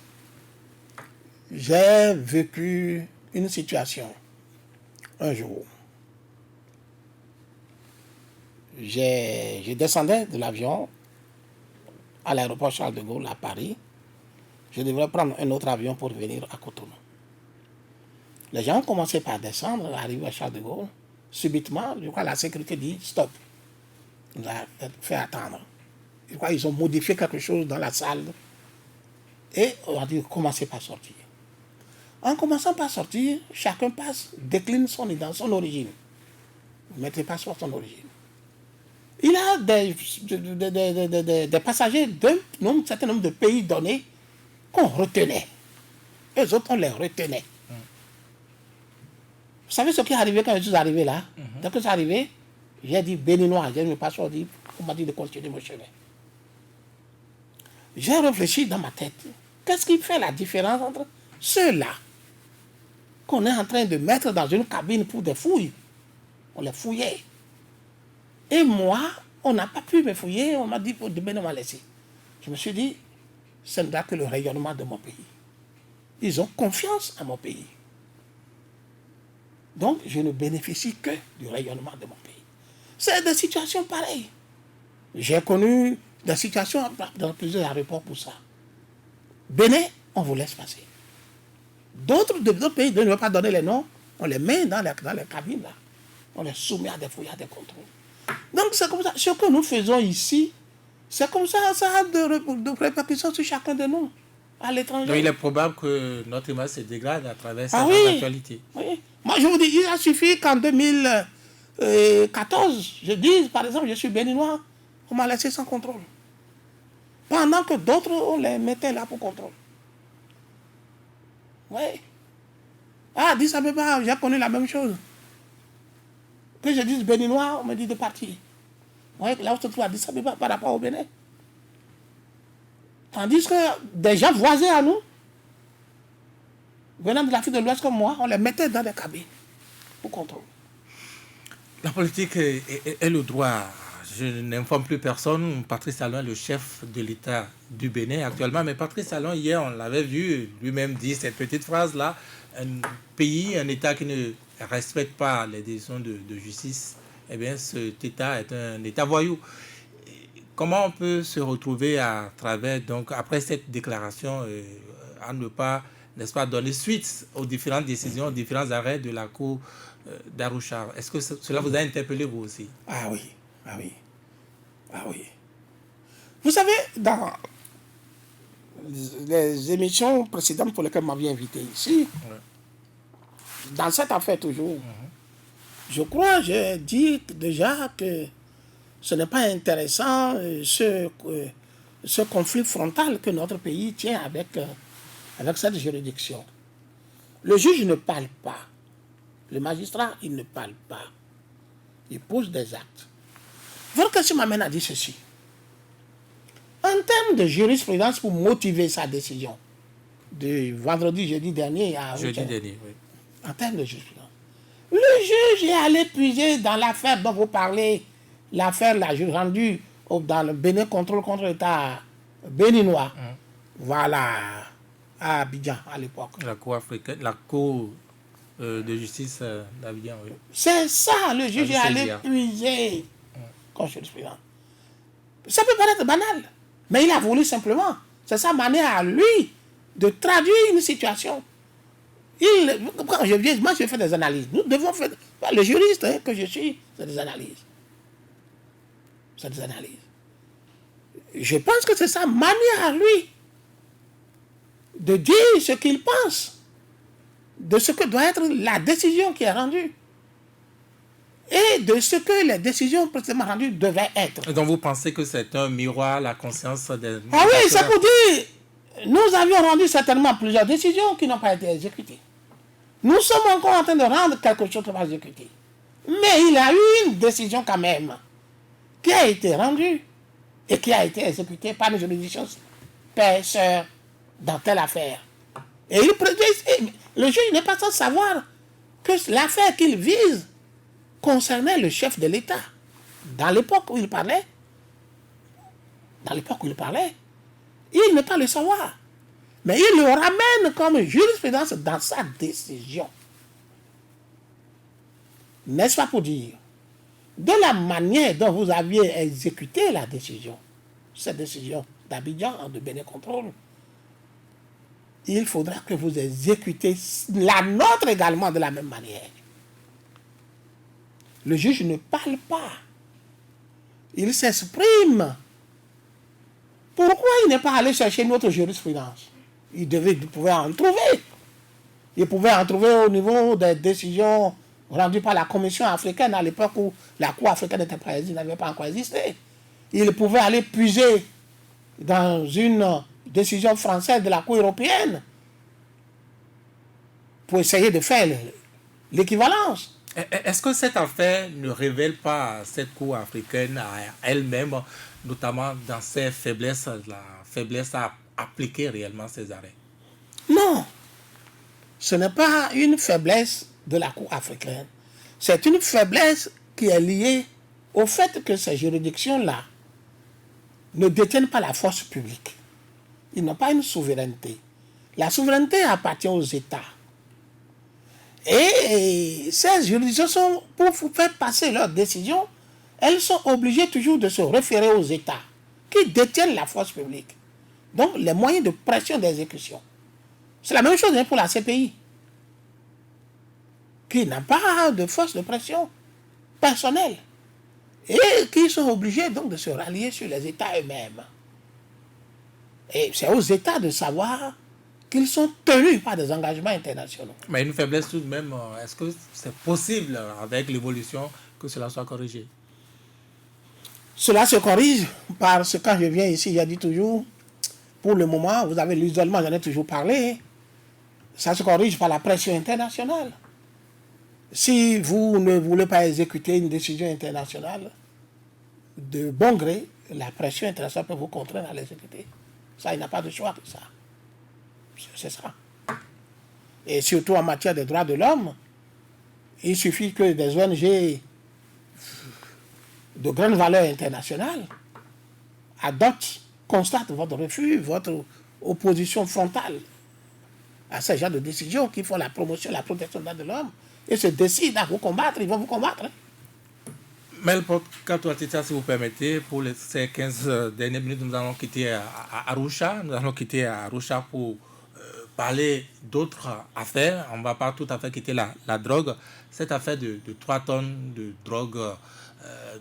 j'ai vécu une situation un jour. Je descendais de l'avion à l'aéroport Charles de Gaulle à Paris. Je devrais prendre un autre avion pour venir à Cotonou. Les gens ont commencé par descendre, arriver à Charles de Gaulle. Subitement, je crois la sécurité dit stop. On a fait attendre. Je crois qu'ils ont modifié quelque chose dans la salle. Et on a dit commencez par sortir. En commençant par sortir, chacun décline son origine. Ne mettez pas sur son origine. Il y a des passagers d'un certain nombre de pays donnés qu'on retenait. Les autres, on les retenait. Vous savez ce qui est arrivé quand je suis arrivé là? Dès que c'est arrivé, j'ai dit béninois, j'ai mis passeport, on m'a dit de continuer mon chemin. J'ai réfléchi dans ma tête. Qu'est-ce qui fait la différence entre ceux-là qu'on est en train de mettre dans une cabine pour des fouilles? On les fouillait. Et moi, on n'a pas pu me fouiller, on m'a dit de bien me laisser. Je me suis dit, ce n'est que le rayonnement de mon pays. Ils ont confiance en mon pays. Donc, je ne bénéficie que du rayonnement de mon pays. C'est des situations pareilles. J'ai connu des situations dans plusieurs aéroports pour ça. Bénin, on vous laisse passer. D'autres pays, je ne veux pas donner les noms, on les met dans les cabines là. On les soumet à des fouilles, à des contrôles. Donc c'est comme ça. Ce que nous faisons ici, c'est comme ça, ça a de répercussions sur chacun de nous, à l'étranger. Donc il est probable que notre image se dégrade à travers cette actualité. Oui. Moi je vous dis, il a suffi qu'en 2014, je dise par exemple, je suis béninois, on m'a laissé sans contrôle. Pendant que d'autres, on les mettait là pour contrôle. Oui. Ah, Addis Abeba, j'ai connu la même chose. Que je dise béninois, on me dit de partir. Vous voyez, là où se trouve Addis Abeba par rapport au Bénin. Tandis que des gens voisins à nous, venant de l'Afrique de l'Ouest comme moi, on les mettait dans des cabines pour contrôle. La politique et le droit. Je n'informe plus personne. Patrice Talon est le chef de l'État du Bénin actuellement. Mais Patrice Talon, hier, on l'avait vu lui-même dire cette petite phrase-là. Un pays, un État qui ne respecte pas les décisions de justice, eh bien, cet État est un État voyou. Comment on peut se retrouver à travers, donc, après cette déclaration, à ne pas, n'est-ce pas, donner suite aux différentes décisions, aux différents arrêts de la Cour d'Arusha? Est-ce que cela vous a interpellé, vous aussi? Ah oui, ah oui, ah oui. Vous savez, dans les émissions précédentes pour lesquelles vous m'aviez invité ici, dans cette affaire toujours, je crois, j'ai dit déjà que ce n'est pas intéressant ce conflit frontal que notre pays tient avec cette juridiction. Le juge ne parle pas. Le magistrat, il ne parle pas. Il pose des actes. Votre question m'amène à dire ceci. En termes de jurisprudence pour motiver sa décision, de vendredi, jeudi dernier à jeudi dernier, oui. En termes de jurisprudence, le juge est allé puiser dans l'affaire dont vous parlez, l'affaire là, rendue dans le Bénin, contrôle contre l'État béninois. Voilà, à Abidjan à l'époque. La Cour africaine, la Cour de justice d'Abidjan, oui. C'est ça, le juge est allé puiser comme jurisprudence. Ça peut paraître banal, mais il a voulu simplement. C'est sa manière à lui de traduire une situation. Quand je viens, moi je fais des analyses. Nous devons faire. Le juriste que je suis, c'est des analyses. C'est des analyses. Je pense que c'est sa manière à lui de dire ce qu'il pense de ce que doit être la décision qui est rendue et de ce que les décisions précédemment rendues devaient être. Et donc vous pensez que c'est un miroir à la conscience des... Ah oui, c'est pour dire, nous avions rendu certainement plusieurs décisions qui n'ont pas été exécutées. Nous sommes encore en train de rendre quelque chose qui va exécuter. Mais il y a eu une décision quand même qui a été rendue et qui a été exécutée par une juridiction paisseur dans telle affaire. Et le juge n'est pas sans savoir que l'affaire qu'il vise concernait le chef de l'État. Dans l'époque où il parlait, il n'est pas le savoir. Mais il le ramène comme jurisprudence dans sa décision. N'est-ce pas pour dire, de la manière dont vous aviez exécuté la décision, cette décision d'Abidjan, de Bénin Contrôle, il faudra que vous exécutez la nôtre également de la même manière. Le juge ne parle pas. Il s'exprime. Pourquoi il n'est pas allé chercher notre jurisprudence? Il pouvait en trouver. Il pouvait en trouver au niveau des décisions rendues par la Commission africaine à l'époque où la Cour africaine n'avait pas encore existé. Il pouvait aller puiser dans une décision française de la Cour européenne pour essayer de faire l'équivalence. Est-ce que cette affaire ne révèle pas cette Cour africaine à elle-même, notamment dans ses faiblesses, la faiblesse à appliquer réellement ses arrêts? Non, ce n'est pas une faiblesse de la Cour africaine. C'est une faiblesse qui est liée au fait que ces juridictions-là ne détiennent pas la force publique. Ils n'ont pas une souveraineté. La souveraineté appartient aux États. Et ces juridictions, pour faire passer leurs décisions, elles sont obligées toujours de se référer aux États qui détiennent la force publique. Donc, les moyens de pression d'exécution. C'est la même chose pour la CPI, qui n'a pas de force de pression personnelle et qui sont obligés donc de se rallier sur les États eux-mêmes. Et c'est aux États de savoir qu'ils sont tenus par des engagements internationaux. Mais une faiblesse tout de même, est-ce que c'est possible avec l'évolution que cela soit corrigé? Cela se corrige parce que quand je viens ici, j'ai dit toujours, pour le moment, vous avez l'isolement, j'en ai toujours parlé, ça se corrige par la pression internationale. Si vous ne voulez pas exécuter une décision internationale, de bon gré, la pression internationale peut vous contraindre à l'exécuter. Ça, il n'a pas de choix que ça. C'est ça. Et surtout en matière de droits de l'homme, il suffit que des ONG de grande valeur internationale adoptent, constatent votre refus, votre opposition frontale à ce genre de décisions qui font la promotion, la protection des droits de l'homme et se décident à vous combattre, ils vont vous combattre. Mais le Katoatita, si vous permettez, pour ces 15 dernières minutes, nous allons quitter Arusha. Nous allons quitter Arusha pour parler d'autres affaires. On ne va pas tout à fait quitter la drogue. Cette affaire de 3 tonnes de drogue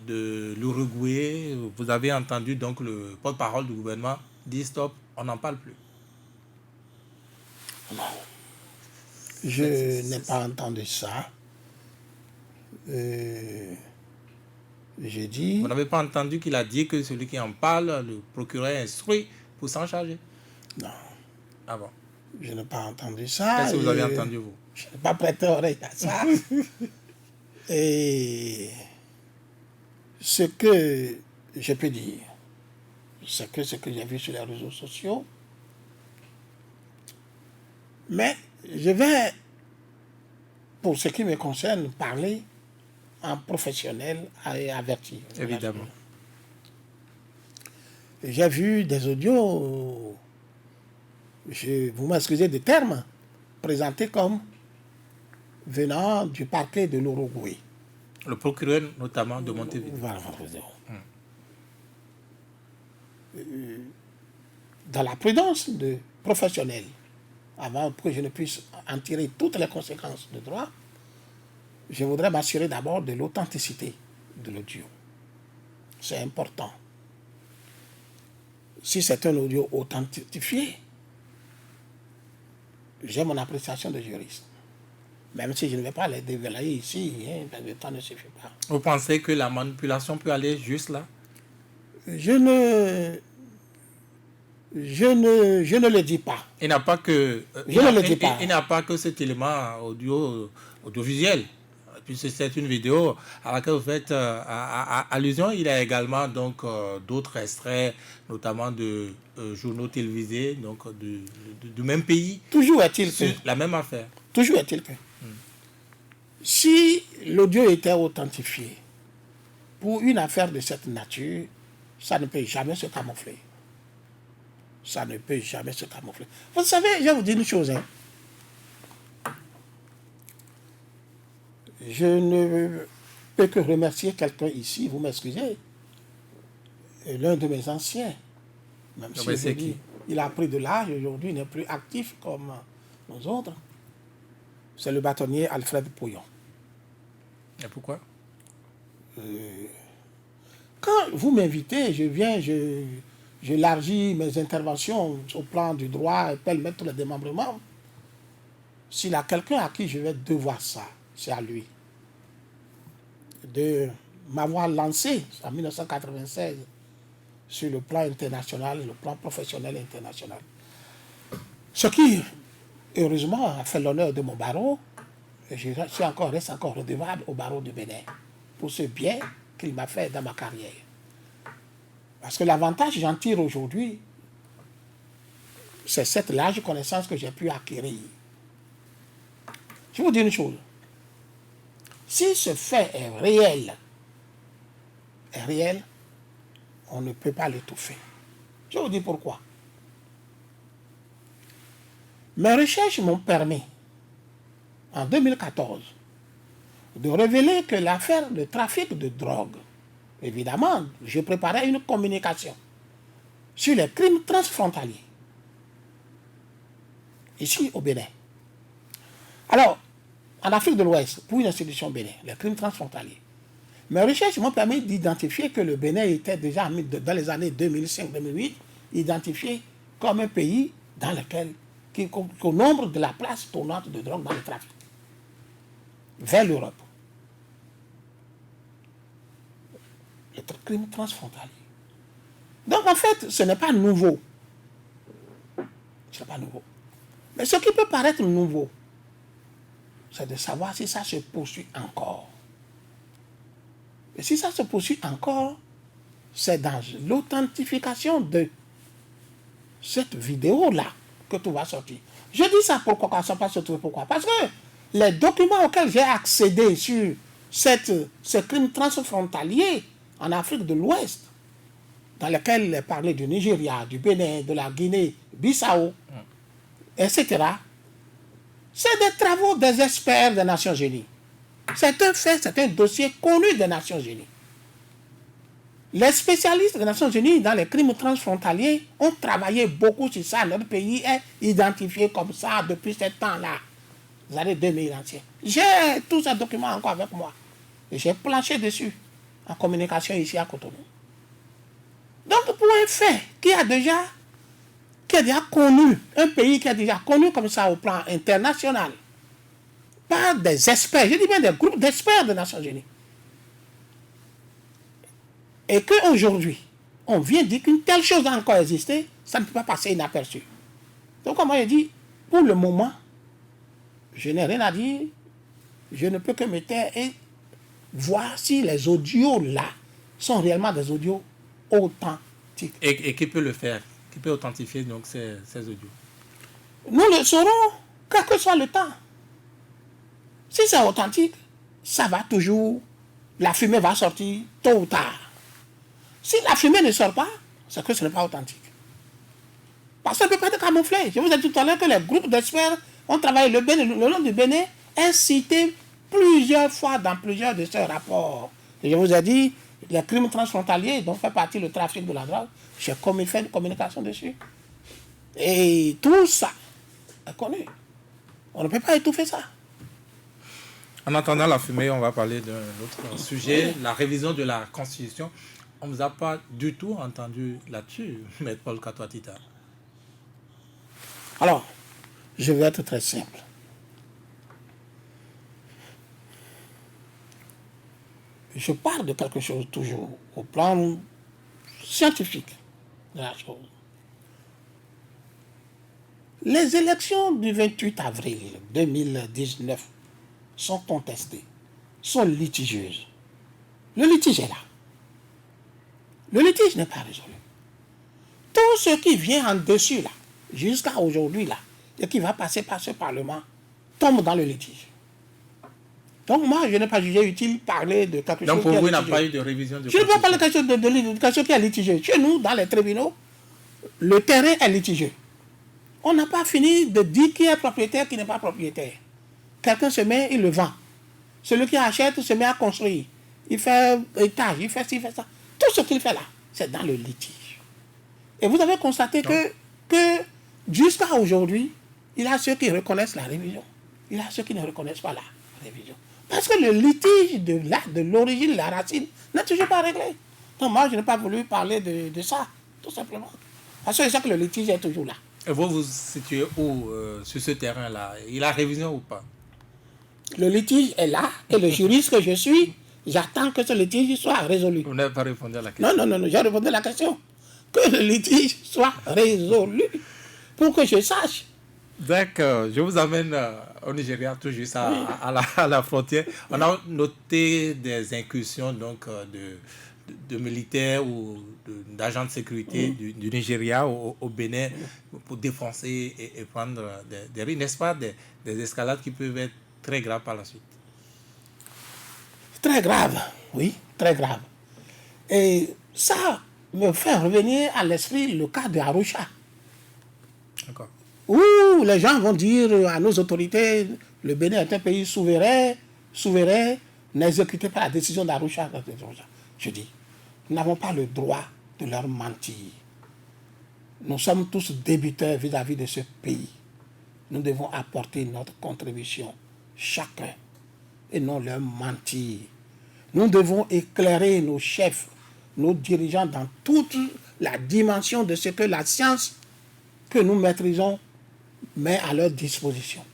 de l'Uruguay, vous avez entendu donc le porte-parole du gouvernement dire stop, on n'en parle plus. Non. Je n'ai pas entendu ça. J'ai dit... Vous n'avez pas entendu qu'il a dit que celui qui en parle, le procureur est instruit pour s'en charger? Non. Ah bon? Je n'ai pas entendu ça. Qu'est-ce que vous avez entendu, vous? Je n'ai pas prêté oreille à ça. Et ce que je peux dire, c'est que ce que j'ai vu sur les réseaux sociaux, mais je vais, pour ce qui me concerne, parler en professionnel et averti. Évidemment. J'ai vu des audios, vous m'excusez des termes, présentés comme venant du parquet de l'Uruguay. Le procureur notamment de Montevideo. Voilà. Dans la prudence de professionnels, avant que je ne puisse en tirer toutes les conséquences de droit, je voudrais m'assurer d'abord de l'authenticité de l'audio. C'est important. Si c'est un audio authentifié, j'ai mon appréciation de juriste. Même si je ne vais pas les dévoiler ici, le temps ne suffit pas. Vous pensez que la manipulation peut aller juste là? Je ne le dis pas. Il n'a pas que. Je ne le dis pas. Il n'a pas que cet élément audiovisuel. Puisque c'est une vidéo à laquelle vous faites allusion. Il y a également donc d'autres extraits, notamment de journaux télévisés, donc du même pays. Toujours est-il que la même affaire. Toujours est-il que si l'audio était authentifié pour une affaire de cette nature, ça ne peut jamais se camoufler. Ça ne peut jamais se camoufler. Vous savez, je vais vous dire une chose. Je ne peux que remercier quelqu'un ici, vous m'excusez, l'un de mes anciens, même si il a pris de l'âge, aujourd'hui il n'est plus actif comme nos autres. C'est le bâtonnier Alfred Pouillon. Et pourquoi? Quand vous m'invitez, je viens, j'élargis mes interventions au plan du droit, mettre tous les démembrements. S'il y a quelqu'un à qui je vais devoir ça, c'est à lui. De m'avoir lancé en 1996 sur le plan international, le plan professionnel international. Ce qui, heureusement, a fait l'honneur de mon barreau. Et je reste encore redevable au barreau de Bénin pour ce bien qu'il m'a fait dans ma carrière. Parce que l'avantage j'en tire aujourd'hui, c'est cette large connaissance que j'ai pu acquérir. Je vais vous dire une chose. Si ce fait est réel, on ne peut pas l'étouffer. Je vais vous dire pourquoi. Mes recherches m'ont permis, en 2014, de révéler que l'affaire de trafic de drogue, évidemment, je préparais une communication sur les crimes transfrontaliers, ici au Bénin. Alors, en Afrique de l'Ouest, pour une institution Bénin, les crimes transfrontaliers, mes recherches m'ont permis d'identifier que le Bénin était déjà, dans les années 2005-2008, identifié comme un pays dans lequel, au nombre de la place tournante de drogue dans le trafic, vers l'Europe. Le crime transfrontalier. Donc en fait, ce n'est pas nouveau. Ce n'est pas nouveau. Mais ce qui peut paraître nouveau, c'est de savoir si ça se poursuit encore. Et si ça se poursuit encore, c'est dans l'authentification de cette vidéo-là que tout va sortir. Je dis ça pourquoi ça va sortir. Pourquoi? Parce que les documents auxquels j'ai accédé sur ce crime transfrontalier en Afrique de l'Ouest, dans lequel il est parlé du Nigeria, du Bénin, de la Guinée, Bissau, etc., c'est des travaux des experts des Nations Unies. C'est un fait, c'est un dossier connu des Nations Unies. Les spécialistes des Nations Unies dans les crimes transfrontaliers ont travaillé beaucoup sur ça. Notre pays est identifié comme ça depuis ce temps-là, les années 2000 entières. J'ai tous ces documents encore avec moi. Et j'ai planché dessus en communication ici à Cotonou. Donc pour un fait qui est déjà connu, un pays qui est déjà connu comme ça au plan international, par des experts, je dis bien des groupes d'experts des Nations Unies, et qu'aujourd'hui, on vient dire qu'une telle chose a encore existé, ça ne peut pas passer inaperçu. Donc, comme je dis, pour le moment, je n'ai rien à dire, je ne peux que me taire et voir si les audios là sont réellement des audios authentiques. Et qui peut le faire? Qui peut authentifier donc ces audios? Nous le saurons, quel que soit le temps. Si c'est authentique, ça va toujours, la fumée va sortir tôt ou tard. Si la fumée ne sort pas, c'est que ce n'est pas authentique. Parce qu'on ne peut pas être camouflé. Je vous ai dit tout à l'heure que les groupes d'experts ont travaillé. Le nom du Bénin est cité plusieurs fois dans plusieurs de ces rapports. Et je vous ai dit, les crimes transfrontaliers dont fait partie le trafic de la drogue, j'ai fait une communication dessus. Et tout ça est connu. On ne peut pas étouffer ça. En entendant la fumée, on va parler d'un autre sujet, la révision de la Constitution. On ne vous a pas du tout entendu là-dessus, Maître Paul Katouatita. Alors, je vais être très simple. Je parle de quelque chose toujours au plan scientifique de la chose. Les élections du 28 avril 2019 sont contestées, sont litigieuses. Le litige est là. Le litige n'est pas résolu. Tout ce qui vient en dessus là, jusqu'à aujourd'hui là, et qui va passer par ce Parlement, tombe dans le litige. Donc moi, je n'ai pas jugé utile parler de quelque chose qui est litigieux. Donc pour vous, il n'y n'a pas eu de révision de Je ne peux pas parler de quelque chose qui est litigieux. Chez nous, dans les tribunaux, le terrain est litigieux. On n'a pas fini de dire qui est propriétaire, qui n'est pas propriétaire. Quelqu'un se met, il le vend. Celui qui achète se met à construire. Il fait étage, il fait ci, il fait ça. Tout ce qu'il fait là, c'est dans le litige. Et vous avez constaté que jusqu'à aujourd'hui, il y a ceux qui reconnaissent la révision. Il y a ceux qui ne reconnaissent pas la révision. Parce que le litige de l'origine, la racine, n'est toujours pas réglé. Donc moi, je n'ai pas voulu parler de ça, tout simplement. Parce que je sais que le litige est toujours là. Et vous vous situez où sur ce terrain-là? Il a révision ou pas? Le litige est là, et le juriste que je suis, j'attends que ce litige soit résolu. Vous n'avez pas répondu à la question. Non, j'ai répondu à la question. Que le litige soit résolu, pour que je sache. D'accord, je vous amène au Nigeria, tout juste à la frontière. On a noté des incursions donc, de militaires ou d'agents de sécurité du Nigeria au Bénin pour défoncer et prendre des risques, n'est-ce pas, des escalades qui peuvent être très graves par la suite. Très grave, oui, très grave. Et ça me fait revenir à l'esprit le cas de Arusha. D'accord. Où les gens vont dire à nos autorités, le Bénin est un pays souverain, n'exécutez pas la décision d'Arusha. Je dis, nous n'avons pas le droit de leur mentir. Nous sommes tous débiteurs vis-à-vis de ce pays. Nous devons apporter notre contribution, chacun, et non leur mentir. Nous devons éclairer nos chefs, nos dirigeants dans toute la dimension de ce que la science que nous maîtrisons met à leur disposition.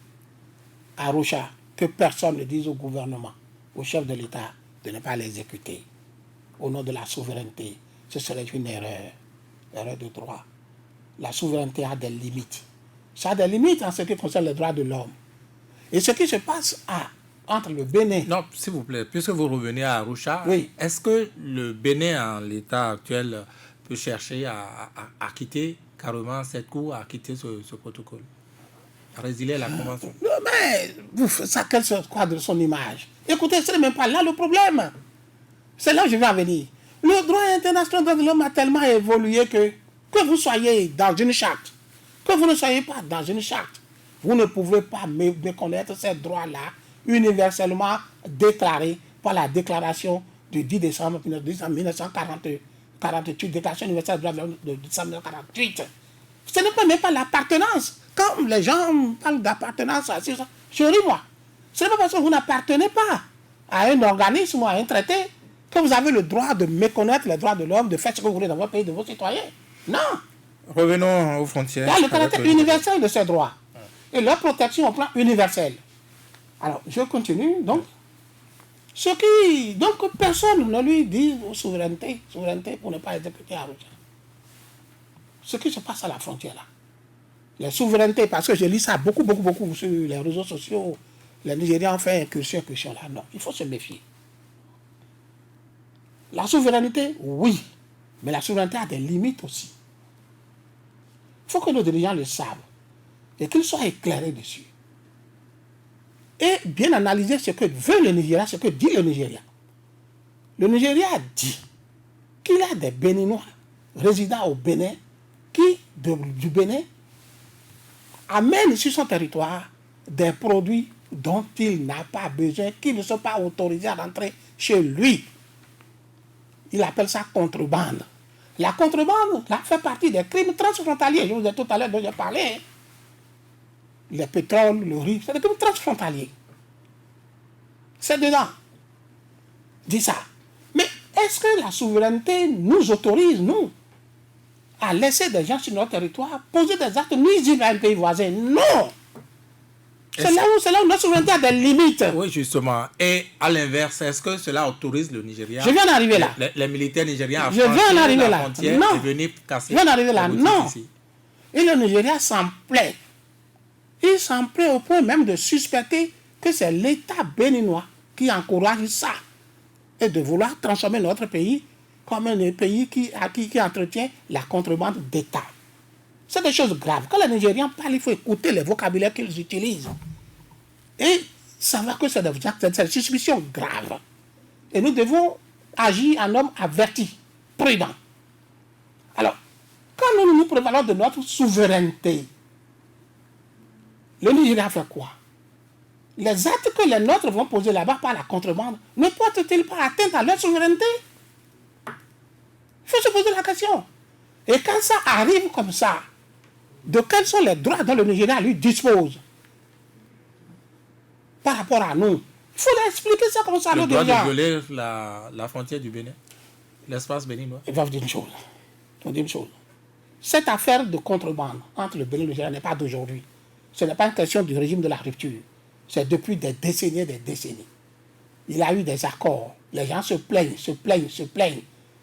Arusha, que personne ne dise au gouvernement, au chef de l'État, de ne pas l'exécuter. Au nom de la souveraineté, ce serait une erreur de droit. La souveraineté a des limites. Ça a des limites en ce qui concerne les droits de l'homme. Et ce qui se passe entre le Bénin... Non, s'il vous plaît, puisque vous revenez à Arusha, oui. Est-ce que le bénin, en l'état actuel, peut chercher à quitter carrément cette cour, à quitter ce protocole, à résilier la convention? Non, mais ça, quelle quoi de son image? Écoutez, ce n'est même pas là le problème. C'est là que je vais en venir. Le droit international de l'homme a tellement évolué que vous soyez dans une charte, que vous ne soyez pas dans une charte, vous ne pouvez pas méconnaître ces droits-là universellement déclarés par la déclaration du 10 décembre 1948, Déclaration universelle des droits de l'homme de 1948. Ce n'est pas même pas l'appartenance. Quand les gens parlent d'appartenance, je ris moi. Ce n'est pas parce que vous n'appartenez pas à un organisme ou à un traité que vous avez le droit de méconnaître les droits de l'homme, de faire ce que vous voulez dans votre pays, de vos citoyens. Non. Revenons aux frontières. Il y a le caractère universel de ces droits. Et leur protection au plan universel. Alors, je continue. Donc, personne ne lui dit souveraineté pour ne pas exécuter Arusha. Ce qui se passe à la frontière là. Les souverainetés, parce que je lis ça beaucoup sur les réseaux sociaux, les Nigériens ont fait incursion là. Non, il faut se méfier. La souveraineté, oui, mais la souveraineté a des limites aussi. Il faut que nos dirigeants le savent et qu'ils soient éclairés dessus. Et bien analyser ce que veut le Nigeria, ce que dit le Nigeria. Le Nigeria a dit qu'il a des Béninois résidant au Bénin du Bénin amène sur son territoire des produits dont il n'a pas besoin, qui ne sont pas autorisés à rentrer chez lui. Il appelle ça contrebande. La contrebande, là, fait partie des crimes transfrontaliers. Je vous ai tout à l'heure déjà parlé. Hein. Le pétrole, le riz, c'est des crimes transfrontaliers. C'est dedans. Dis ça. Mais est-ce que la souveraineté nous autorise, nous, à laisser des gens sur notre territoire poser des actes nuisibles à un pays voisin? Non! C'est là où notre souveraineté a des limites. Oui, justement. Et à l'inverse, est-ce que cela autorise le Nigeria? Je viens d'arriver là. Les militaires nigériens à franchir la frontière non. et venir casser. Je viens d'arriver là. Non. Ici. Et le Nigeria s'en plaît. Il s'en plaît au point même de suspecter que c'est l'État béninois qui encourage ça. Et de vouloir transformer notre pays comme un pays qui entretient la contrebande d'État. C'est des choses graves. Quand les Nigérians parlent, il faut écouter les vocabulaires qu'ils utilisent. Et savoir que c'est des suspicions graves. Et nous devons agir en homme averti, prudent. Alors, quand nous nous prévalons de notre souveraineté, le Nigeria fait quoi? Les actes que les nôtres vont poser là-bas par la contrebande ne portent-ils pas atteinte à leur souveraineté? Il faut se poser la question. Et quand ça arrive comme ça, de quels sont les droits dont le Nigeria lui dispose par rapport à nous? Il faut expliquer ça comme ça. Le droit de violer la frontière du Bénin, l'espace béninois. Il va vous dire une chose. Cette affaire de contrebande entre le Bénin et le Nigeria n'est pas d'aujourd'hui. Ce n'est pas une question du régime de la rupture. C'est depuis des décennies et des décennies. Il y a eu des accords. Les gens se plaignent.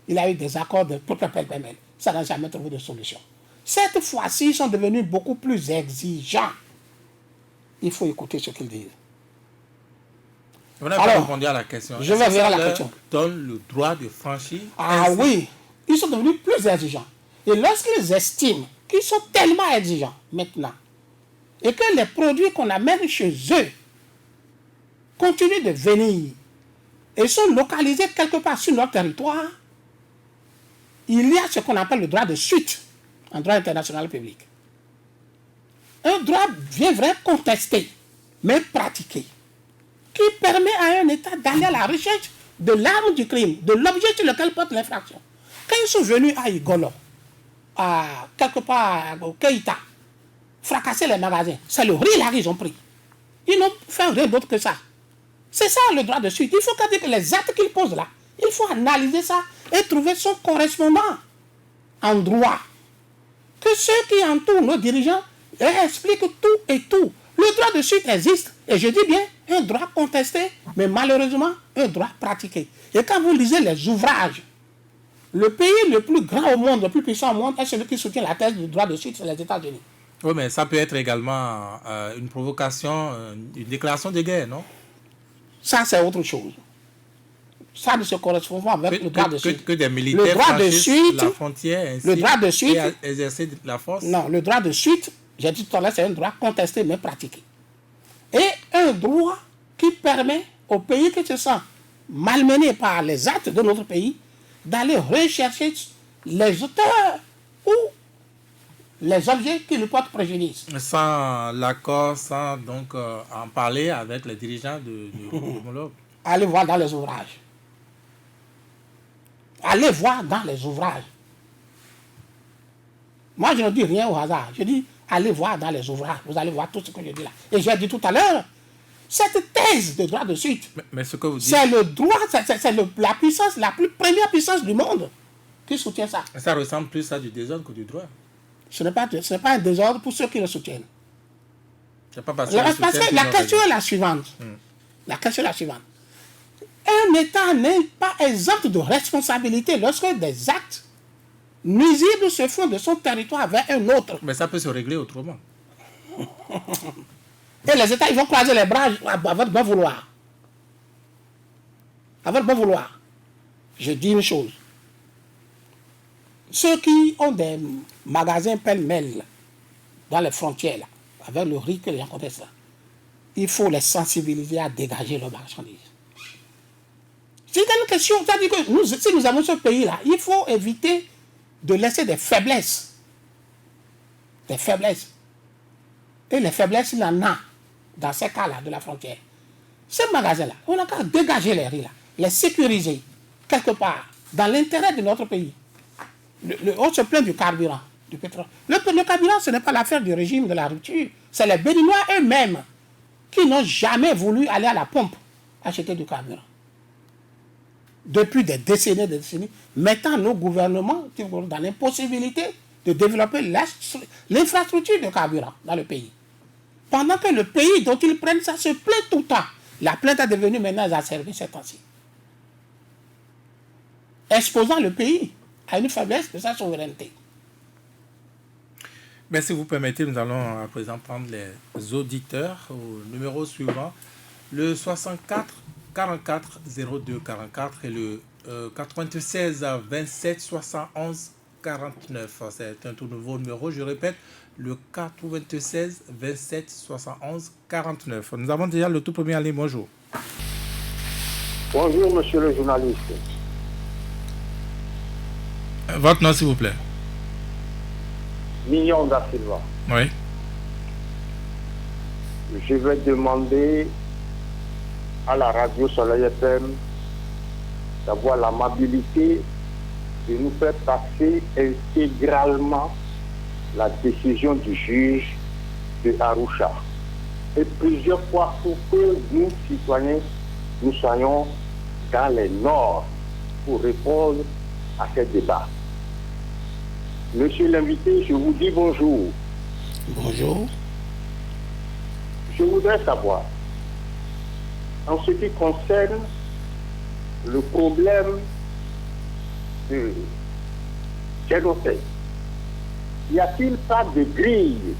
Il y a eu des accords de pêle-mêle. Ça n'a jamais trouvé de solution. Cette fois-ci, ils sont devenus beaucoup plus exigeants. Il faut écouter ce qu'ils disent. Vous n'avez pas répondu à la question. Je vais vers la question. Donne le droit de franchir. Ah ainsi. Oui, ils sont devenus plus exigeants. Et lorsqu'ils estiment qu'ils sont tellement exigeants maintenant, et que les produits qu'on amène chez eux continuent de venir et sont localisés quelque part sur notre territoire, il y a ce qu'on appelle le droit de suite en droit international public. Un droit bien vrai contesté, mais pratiqué, qui permet à un État d'aller à la recherche de l'arme du crime, de l'objet sur lequel porte l'infraction. Quand ils sont venus à Igolo, à quelque part au Keïta, fracasser les magasins, c'est le riz là qu'ils ont pris. Ils n'ont fait rien d'autre que ça. C'est ça le droit de suite. Il faut que les actes qu'ils posent là, il faut analyser ça et trouver son correspondant en droit. Que ceux qui entourent nos dirigeants expliquent tout et tout. Le droit de suite existe, et je dis bien un droit contesté, mais malheureusement un droit pratiqué. Et quand vous lisez les ouvrages, le pays le plus grand au monde, le plus puissant au monde, est celui qui soutient la thèse du droit de suite, c'est les États-Unis. Oui, mais ça peut être également une provocation, une déclaration de guerre, non? Ça, c'est autre chose. Ça ne se correspond pas avec le droit de suite. Que des militaires franchissent la frontière ainsi le droit de suite, et exercer la force? Non, le droit de suite, j'ai dit tout à l'heure, c'est un droit contesté mais pratiqué. Et un droit qui permet aux pays qui se sentent malmenés par les actes de notre pays d'aller rechercher les auteurs ou les objets qui lui portent préjudice. Sans l'accord, sans donc en parler avec les dirigeants de l'homologue. Allez voir dans les ouvrages. Allez voir dans les ouvrages. Moi, je ne dis rien au hasard. Je dis, allez voir dans les ouvrages. Vous allez voir tout ce que je dis là. Et j'ai dit tout à l'heure, cette thèse de droit de suite, mais ce que vous dites, c'est le droit, c'est la puissance, la plus première puissance du monde qui soutient ça. Ça ressemble plus à du désordre que du droit. Ce n'est pas un désordre pour ceux qui le soutiennent. C'est pas parce que la question est la suivante. La question est la suivante. Un État n'est pas exempt de responsabilité lorsque des actes nuisibles se font de son territoire vers un autre. Mais ça peut se régler autrement. Et les États, ils vont croiser les bras à votre bon vouloir. À votre bon vouloir. Je dis une chose. Ceux qui ont des magasins pêle-mêle dans les frontières, là, avec le riz que les gens connaissent là, il faut les sensibiliser à dégager leurs marchandises. C'est une question, c'est-à-dire que si nous avons ce pays-là, il faut éviter de laisser des faiblesses. Des faiblesses. Et les faiblesses, il en a dans ces cas-là de la frontière. Ces magasins-là, on a qu'à dégager les riz là, les sécuriser quelque part dans l'intérêt de notre pays. On se plaint du carburant, du pétrole. Le carburant, ce n'est pas l'affaire du régime de la rupture. C'est les Béninois eux-mêmes qui n'ont jamais voulu aller à la pompe acheter du carburant. Depuis des décennies, mettant nos gouvernements dans l'impossibilité de développer l'infrastructure de carburant dans le pays. Pendant que le pays dont ils prennent ça se plaint tout le temps. La plainte est devenue maintenant exacerbée ces temps-ci. Exposant le pays à une faiblesse de sa souveraineté. Mais si vous permettez, nous allons à présent prendre les auditeurs au numéro suivant, le 64 44 02 44 et le 96 27 71 49. C'est un tout nouveau numéro, je répète, le 96 27 71 49. Nous avons déjà le tout premier en ligne. Bonjour. Bonjour, monsieur le journaliste. Votre nom, s'il vous plaît. Mignon da Silva. Oui. Je vais demander à la radio Soleil FM d'avoir l'amabilité de nous faire passer intégralement la décision du juge de Arusha. Et plusieurs fois pour que nous, citoyens, nous soyons dans les normes pour répondre à ces débats. Monsieur l'invité, je vous dis bonjour. Bonjour. Je voudrais savoir, en ce qui concerne le problème de génocide, y a-t-il pas de grille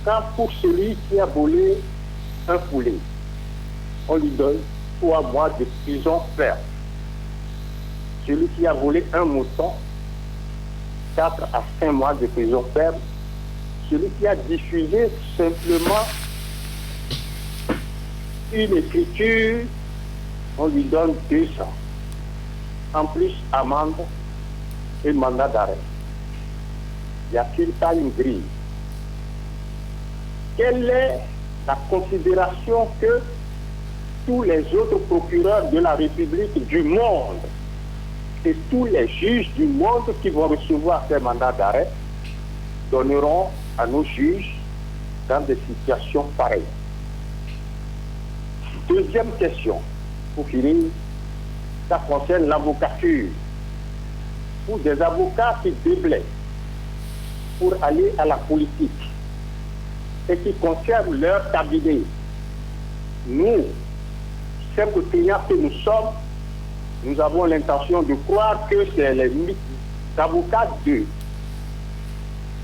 quand pour celui qui a volé un poulet, on lui donne 3 mois de prison ferme. Celui qui a volé un mouton, 4 à 5 mois de prison ferme. Celui qui a diffusé simplement une écriture, on lui donne 200. En plus, amende et mandat d'arrêt. Y a-t-il pas une grille? Quelle est la considération que tous les autres procureurs de la République du monde et tous les juges du monde qui vont recevoir ces mandats d'arrêt donneront à nos juges dans des situations pareilles? Deuxième question, pour finir, ça concerne l'avocature. Pour des avocats qui déblaient pour aller à la politique et qui conservent leur cabinet, nous, simples clients que nous sommes, nous avons l'intention de croire que c'est les avocats d'eux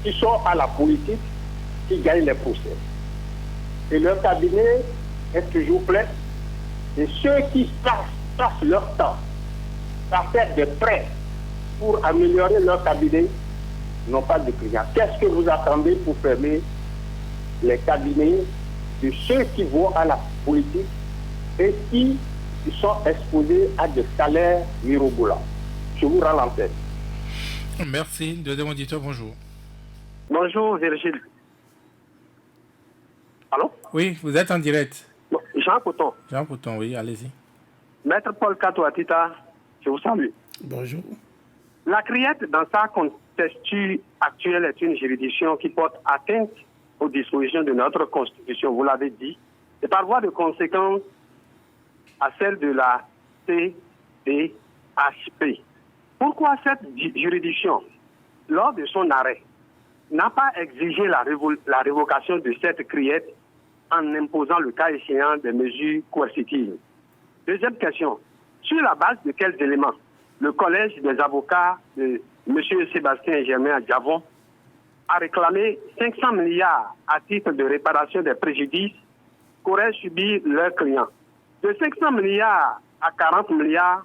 qui sont à la politique qui gagnent les procès. Et leur cabinet est toujours plein. Et ceux qui passent leur temps à faire des prêts pour améliorer leur cabinet n'ont pas de clients. Qu'est-ce que vous attendez pour fermer les cabinets de ceux qui vont à la politique et qui sont exposés à des salaires mirobolants? Je vous rends l'antenne. Merci. Deuxième auditeur, bonjour. Bonjour Virgile. Allô? Oui, vous êtes en direct. Jean Couton. Jean Couton, oui, allez-y. Maître Paul Katouatita, je vous salue. Bonjour. La CRIET, dans sa contexture actuelle, est une juridiction qui porte atteinte aux dispositions de notre Constitution, vous l'avez dit, et par voie de conséquence à celle de la CDHP. Pourquoi cette juridiction, lors de son arrêt, n'a pas exigé la révocation de cette CRIET en imposant le cas échéant des mesures coercitives? Deuxième question, sur la base de quels éléments le Collège des avocats de M. Sébastien Germain Adjavon a réclamé 500 milliards à titre de réparation des préjudices qu'auraient subis leurs clients? De 500 milliards à 40 milliards,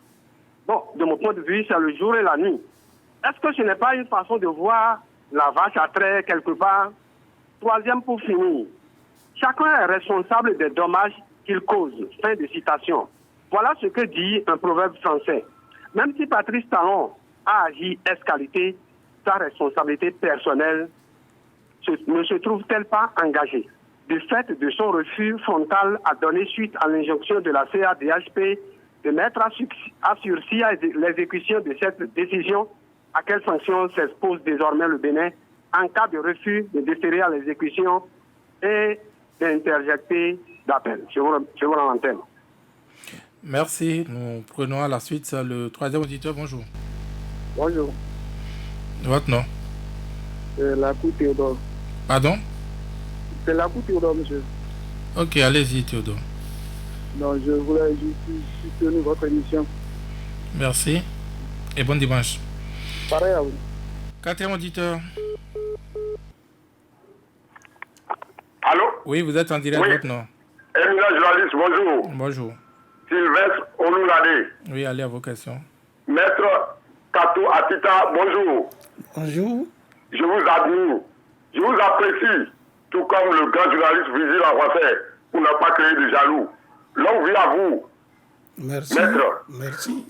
bon, de mon point de vue, c'est le jour et la nuit. Est-ce que ce n'est pas une façon de voir la vache à trait quelque part? Troisième, pour finir, chacun est responsable des dommages qu'il cause. Fin de citation. Voilà ce que dit un proverbe français. Même si Patrice Talon a agi escalité, sa responsabilité personnelle ne se trouve-t-elle pas engagée du fait de son refus frontal à donner suite à l'injonction de la CADHP de mettre à sursis l'exécution de cette décision? À quelles sanctions s'expose désormais le Bénin en cas de refus de déférer à l'exécution et d'interjecter d'appel? Je vous rends l'antenne. Merci. Nous prenons à la suite le troisième auditeur. Bonjour. Bonjour. Votre nom? C'est Lakou Théodore. Pardon? C'est Lakou Théodore, monsieur. Ok, allez-y, Théodore. Non, je voulais juste soutenir votre émission. Merci. Et bon dimanche. Pareil à vous. Quatrième auditeur. Allô? Oui, vous êtes en direct, Oui. votre nom? Éminent journaliste, bonjour. Bonjour. Sylvestre Oloulade. Oui, allez à vos questions. Maître Kato Atita, bonjour. Bonjour. Je vous admire. Je vous apprécie, tout comme le grand journaliste Vigile en français, pour ne pas créer de jaloux. Longue vie à vous. Merci. Maître. Merci.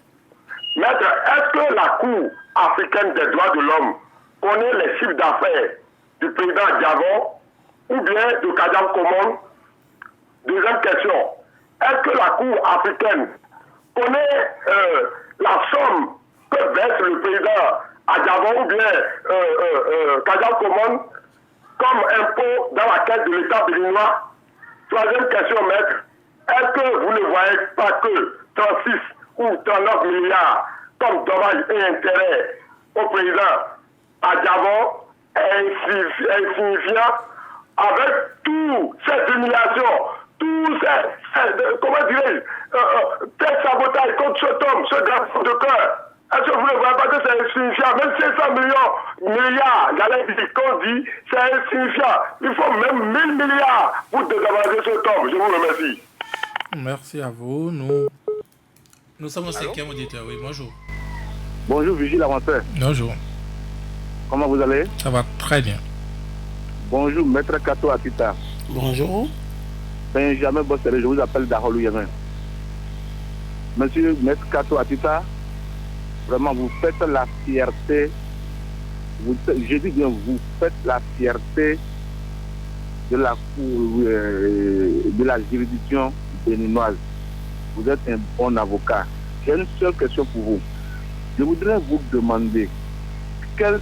Maître, est-ce que la Cour africaine des droits de l'homme connaît les chiffres d'affaires du président Gabon ou bien de Kajam Komon? Deuxième question, est-ce que la Cour africaine connaît la somme que verse le président à Gabon ou bien Kajam Komon comme impôt dans la caisse de l'État béninois? Troisième question, maître, est-ce que vous ne voyez pas que 36 ou 39 milliards comme dommage et intérêt au président à Gabon est insignifiant avec toutes ces humiliations, tous ces comment dirais-je, tel sabotage contre cet homme, ce grand de cœur? Est-ce que vous ne voyez pas que c'est insignifiant? Même 500 milliards, j'allais dire qu'on dit, c'est insignifiant. Il faut même 1000 milliards pour dédommager cet homme. Je vous remercie. Merci à vous. Nous sommes au cinquième auditeur. Oui, bonjour. Bonjour, Vigile Avanceur. Bonjour. Comment vous allez? Ça va très bien. Bonjour, Maître Kato Atita. Bonjour. Benjamin Bossere, je vous appelle Darolou Yemen. Monsieur Maître Kato Atita, vraiment, vous faites la fierté, je dis bien, vous faites la fierté de la cour, de la juridiction béninoise. Vous êtes un bon avocat. J'ai une seule question pour vous. Je voudrais vous demander quel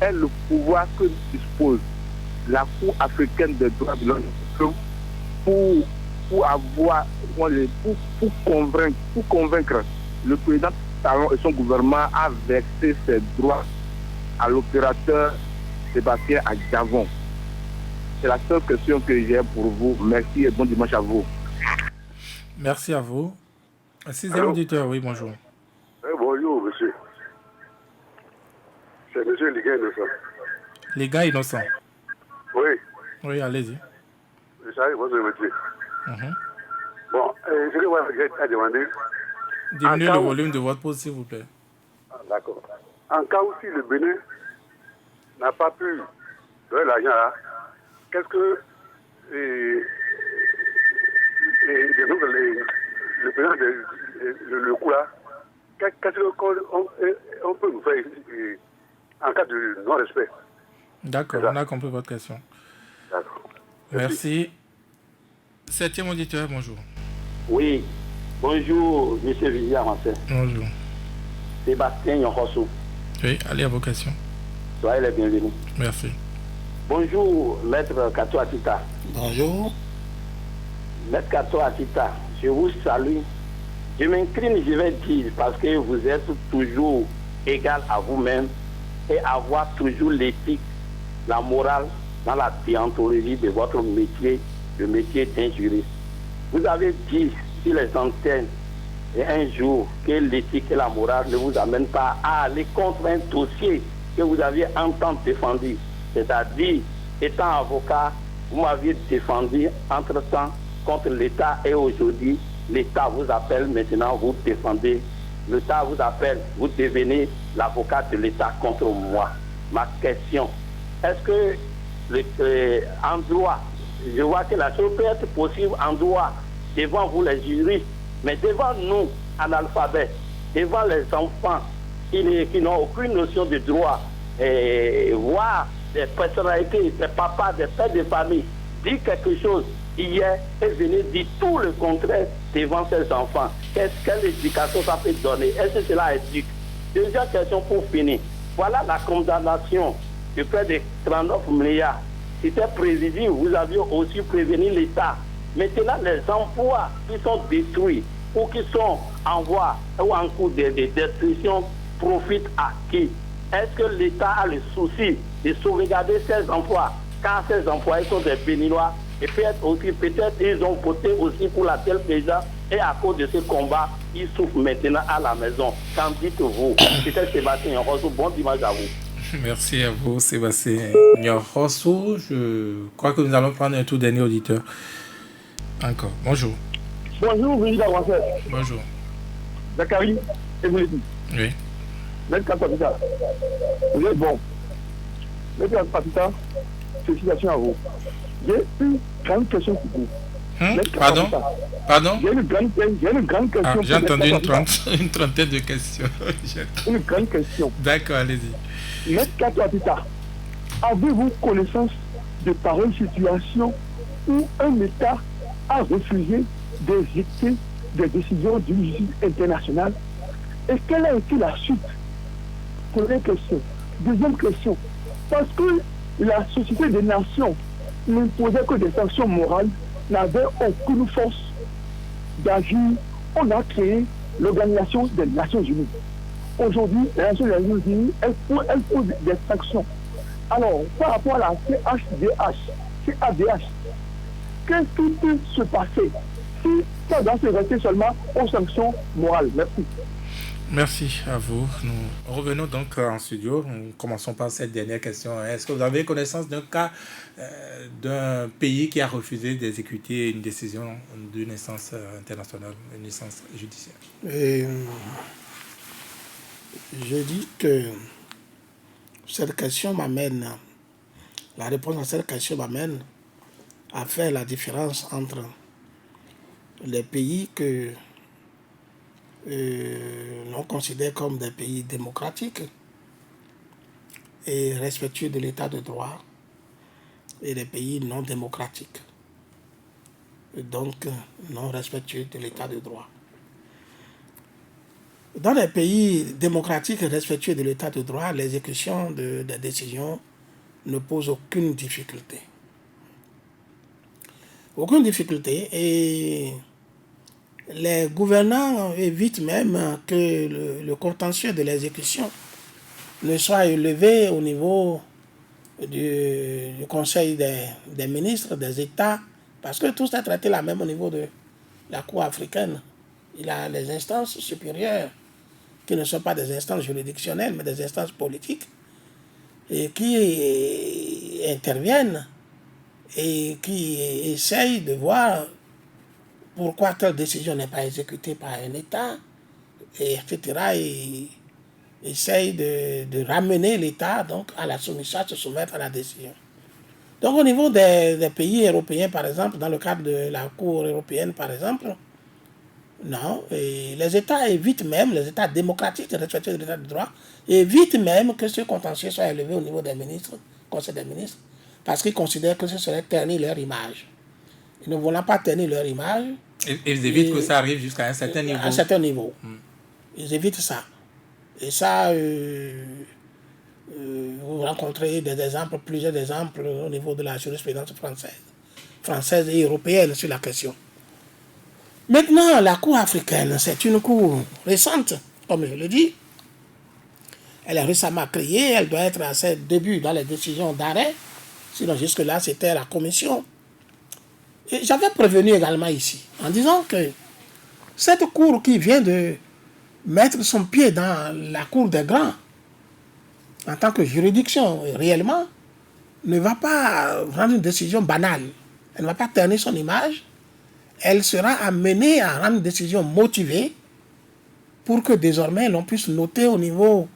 est le pouvoir que dispose la Cour africaine des droits de l'homme pour convaincre le président Talon et son gouvernement à verser ses droits à l'opérateur Sébastien à Gabon. C'est la seule question que j'ai pour vous. Merci et bon dimanche à vous. Merci à vous. Sixième auditeur, oui, bonjour. Bonjour, monsieur. C'est monsieur Liga Innocent. Les gars innocents. Oui, Oui, allez-y. je savais votre métier. Bon, je vais voir à demander. Diminuez le volume de votre pause, s'il vous plaît. D'accord. En cas où si le Bénin n'a pas pu donner l'argent là, qu'est-ce que le président le coup là, qu'est-ce qu'on peut nous faire en cas de non-respect? D'accord, on a compris votre question. D'accord. Merci. Septième auditeur, bonjour. Oui, bonjour, monsieur Villiers Rancet. Bonjour. Sébastien Yonkoso. Oui, allez à vos questions. Soyez les bienvenus. Merci. Bonjour, maître Kato Atita. Bonjour. Maître Kato Atita, je vous salue. Je m'incline, je vais dire, parce que vous êtes toujours égal à vous-même et avoir toujours l'éthique, la morale dans la déontologie de votre métier, le métier d'un juriste. Vous avez dit sur les antennes et un jour que l'éthique et la morale ne vous amènent pas à aller contre un dossier que vous aviez en temps défendu. C'est-à-dire, étant avocat, vous m'aviez défendu entre-temps contre l'État et aujourd'hui, l'État vous appelle, maintenant vous défendez. L'État vous appelle, vous devenez l'avocat de l'État contre moi. Ma question, est-ce que en droit, je vois que la chose peut être possible en droit devant vous les juristes, mais devant nous, analphabètes, devant les enfants qui n'ont aucune notion de droit, voir des personnalités, des papas, des pères de famille, dire quelque chose hier et venir dire tout le contraire devant ses enfants. Quelle éducation ça peut donner? Est-ce que cela éduque? Deuxième question pour finir. Voilà la condamnation de près de 39 milliards. C'était prévisible, vous aviez aussi prévenu l'État. Maintenant, les emplois qui sont détruits ou qui sont en voie ou en cours de destruction profitent à qui? Est-ce que l'État a le souci de sauvegarder ces emplois, car ces employés sont des Béninois et peut-être ils ont voté aussi pour la telle président et à cause de ce combat, ils souffrent maintenant à la maison. Qu'en dites-vous? C'était Sébastien Rosso, bon dimanche à vous. Merci à vous, Sébastien Rosso. Je crois que nous allons prendre un tout dernier auditeur. Encore. Bonjour. Bonjour, Président Rousset. Bonjour. Zachary, et vous le dites. Oui. Maître Kapapita. Vous êtes bon. Maître Kapapita, félicitations à vous. J'ai une grande question pour vous. Pardon? J'ai une grande question. J'ai entendu une trentaine de questions. Une grande question. D'accord, allez-y. Maître Kapapita, avez-vous connaissance de pareilles situations où un État a refusé d'exécuter des décisions d'une justice internationale? Et quelle a été la suite? Première question. Deuxième question. Parce que la Société des Nations n'imposait que des sanctions morales, n'avait aucune force d'agir, on a créé l'Organisation des Nations Unies. Aujourd'hui, les Nations Unies, elles posent des sanctions. Alors, par rapport à la CADH, qu'est-ce qui peut se passer si ça doit se rester seulement aux sanctions morales? Merci. Merci à vous. Nous revenons donc en studio. Nous commençons par cette dernière question. Est-ce que vous avez connaissance d'un cas d'un pays qui a refusé d'exécuter une décision d'une instance internationale, une instance judiciaire? Je dis que cette question m'amène, la réponse à cette question m'amène à faire la différence entre les pays que l'on considère comme des pays démocratiques et respectueux de l'état de droit et les pays non démocratiques, et donc non respectueux de l'état de droit. Dans les pays démocratiques et respectueux de l'état de droit, l'exécution des décisions ne pose aucune difficulté. Aucune difficulté, et les gouvernants évitent même que le contentieux de l'exécution ne soit élevé au niveau du Conseil des ministres, des États, parce que tout est traité là même au niveau de la Cour africaine. Il y a les instances supérieures qui ne sont pas des instances juridictionnelles, mais des instances politiques, et qui interviennent et qui essayent de voir pourquoi telle décision n'est pas exécutée par un État, et etc. Et essaye de ramener l'État donc à la soumission, à se soumettre à la décision. Donc au niveau des pays européens, par exemple, dans le cadre de la Cour européenne, par exemple, non, et les États évitent même, les États démocratiques respectueux de l'État de droit, évitent même que ce contentieux soit élevé au niveau des ministres, Conseil des ministres, parce qu'ils considèrent que ce serait ternir leur image. Ils ne voulant pas ternir leur image. Et ils évitent que ça arrive jusqu'à un certain niveau. À un certain niveau. Ils évitent ça. Et ça, vous rencontrez des exemples, plusieurs exemples au niveau de la jurisprudence française et européenne sur la question. Maintenant, la Cour africaine, c'est une cour récente, comme je le dis. Elle est récemment créée, elle doit être à ses débuts dans les décisions d'arrêt. Sinon, jusque-là, c'était la commission. Et j'avais prévenu également ici, en disant que cette cour qui vient de mettre son pied dans la cour des grands, en tant que juridiction, réellement, ne va pas rendre une décision banale. Elle ne va pas ternir son image. Elle sera amenée à rendre une décision motivée pour que désormais l'on puisse noter au niveau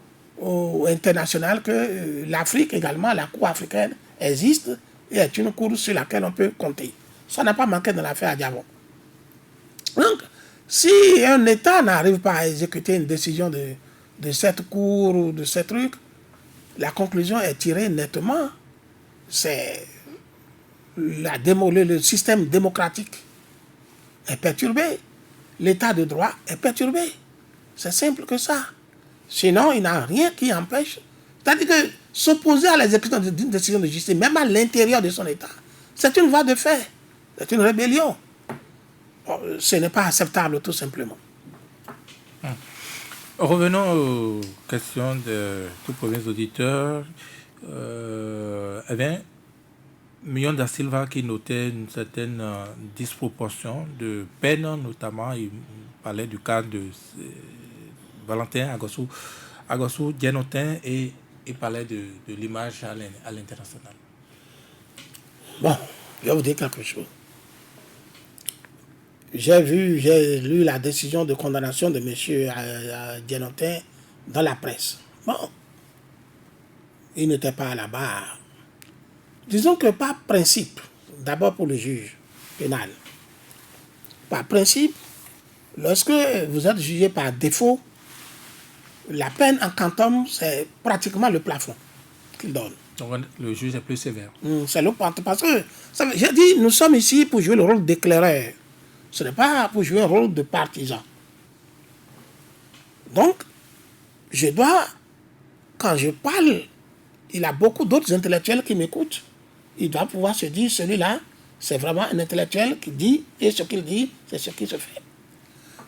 international que l'Afrique également, la Cour africaine, existe et est une cour sur laquelle on peut compter. Ça n'a pas manqué dans l'affaire Adjavon. Donc, si un État n'arrive pas à exécuter une décision de cette cour ou de ces trucs, la conclusion est tirée nettement. C'est le système démocratique est perturbé. L'état de droit est perturbé. C'est simple que ça. Sinon, il n'y a rien qui empêche. C'est-à-dire que s'opposer à l'exécution d'une décision de justice, même à l'intérieur de son État, c'est une voie de fait. C'est une rébellion. Ce n'est pas acceptable, tout simplement. Revenons aux questions de tous premiers auditeurs. Million da Silva qui notait une certaine disproportion de peine, notamment il parlait du cas de Valentin Agassou Dianotin et il parlait de l'image à l'international. Bon, je vais vous dire quelque chose. J'ai lu la décision de condamnation de M. Dianotin dans la presse. Bon, il n'était pas à la barre. Disons que par principe, d'abord pour le juge pénal, par principe, lorsque vous êtes jugé par défaut, la peine en quantum, c'est pratiquement le plafond qu'il donne. Donc le juge est plus sévère. C'est le plafond. Parce que, j'ai dit, nous sommes ici pour jouer le rôle d'éclaireur. Ce n'est pas pour jouer un rôle de partisan. Donc, je dois, quand je parle, il y a beaucoup d'autres intellectuels qui m'écoutent. Il doit pouvoir se dire, celui-là, c'est vraiment un intellectuel qui dit, et ce qu'il dit, c'est ce qui se fait.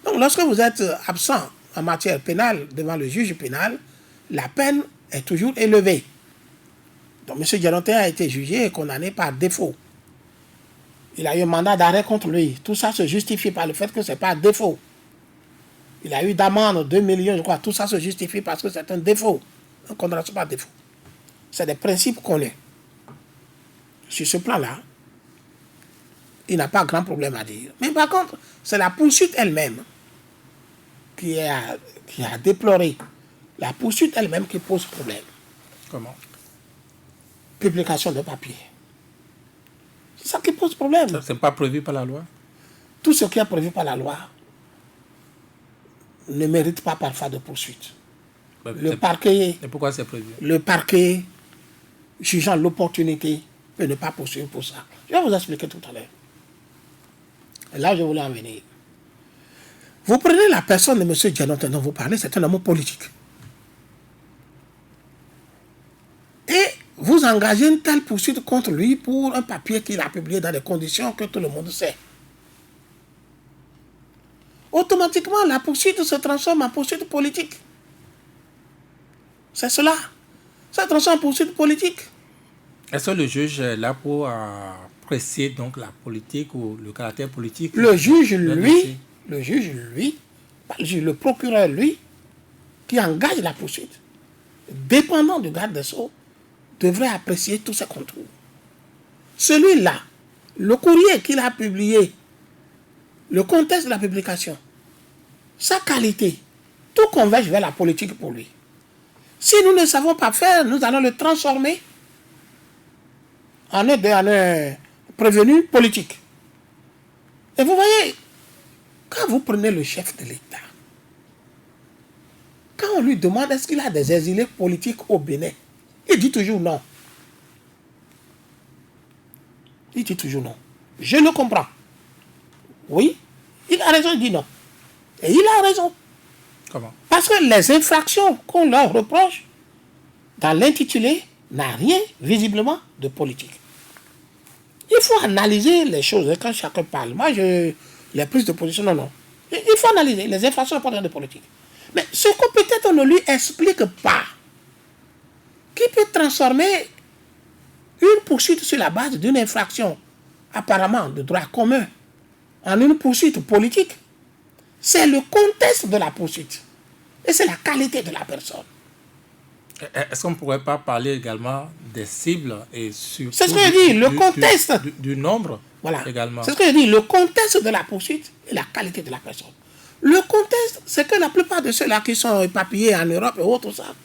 Donc, lorsque vous êtes absent en matière pénale devant le juge pénal, la peine est toujours élevée. Donc, M. Dianotin a été jugé et condamné par défaut. Il a eu un mandat d'arrêt contre lui. Tout ça se justifie par le fait que ce n'est pas un défaut. Il a eu d'amende 2 millions, je crois. Tout ça se justifie parce que c'est un défaut. Une condamnation par défaut. C'est des principes connus. Sur ce plan-là, il n'a pas grand problème à dire. Mais par contre, c'est la poursuite elle-même qui a déploré. La poursuite elle-même qui pose problème. Comment? Publication de papier. C'est ça qui pose problème. Ce n'est pas prévu par la loi? Tout ce qui est prévu par la loi ne mérite pas parfois de poursuite. Le parquet... Et pourquoi c'est prévu? Le parquet, jugeant l'opportunité, peut ne pas poursuivre pour ça. Je vais vous expliquer tout à l'heure. Et là, je voulais en venir. Vous prenez la personne de M. Dianotin dont vous parlez, c'est un homme politique. Et vous engagez une telle poursuite contre lui pour un papier qu'il a publié dans des conditions que tout le monde sait. Automatiquement, la poursuite se transforme en poursuite politique. C'est cela. Ça se transforme en poursuite politique. Est-ce que le juge est là pour apprécier donc la politique ou le caractère politique? Le juge, lui, le procureur, lui, qui engage la poursuite, dépendant du garde des Sceaux, devrait apprécier tous ces contours. Celui-là, le courrier qu'il a publié, le contexte de la publication, sa qualité, tout converge vers la politique pour lui. Si nous ne savons pas faire, nous allons le transformer en un prévenu politique. Et vous voyez, quand vous prenez le chef de l'État, quand on lui demande est-ce qu'il a des exilés politiques au Bénin, il dit toujours non. Il dit toujours non. Je le comprends. Oui, il a raison, il dit non. Et il a raison. Comment? Parce que les infractions qu'on leur reproche dans l'intitulé n'a rien visiblement de politique. Il faut analyser les choses quand chacun parle. Moi, les prises de position, non. Il faut analyser. Les infractions n'ont pas rien de politique. Mais ce que peut-être on ne lui explique pas, qui peut transformer une poursuite sur la base d'une infraction apparemment de droit commun en une poursuite politique, c'est le contexte de la poursuite. Et c'est la qualité de la personne. Est-ce qu'on ne pourrait pas parler également des cibles et surtout c'est ce que je dis, le contexte du nombre voilà. également. C'est ce que je dis, le contexte de la poursuite et la qualité de la personne. Le contexte, c'est que la plupart de ceux-là qui sont éparpillés en Europe et autres, ça,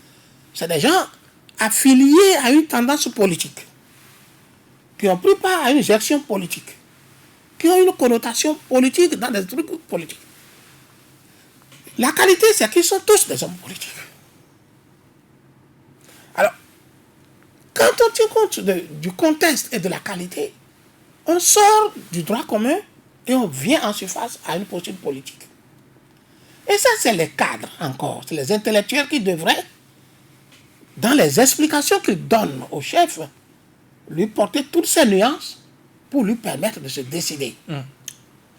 c'est des gens affiliés à une tendance politique, qui ont pris part à une gestion politique, qui ont une connotation politique dans des trucs politiques. La qualité, c'est qu'ils sont tous des hommes politiques. quand on tient compte du contexte et de la qualité, on sort du droit commun et on vient en surface à une posture politique. Et ça, c'est les cadres encore, c'est les intellectuels qui devraient, dans les explications qu'ils donnent au chef, lui porter toutes ces nuances pour lui permettre de se décider.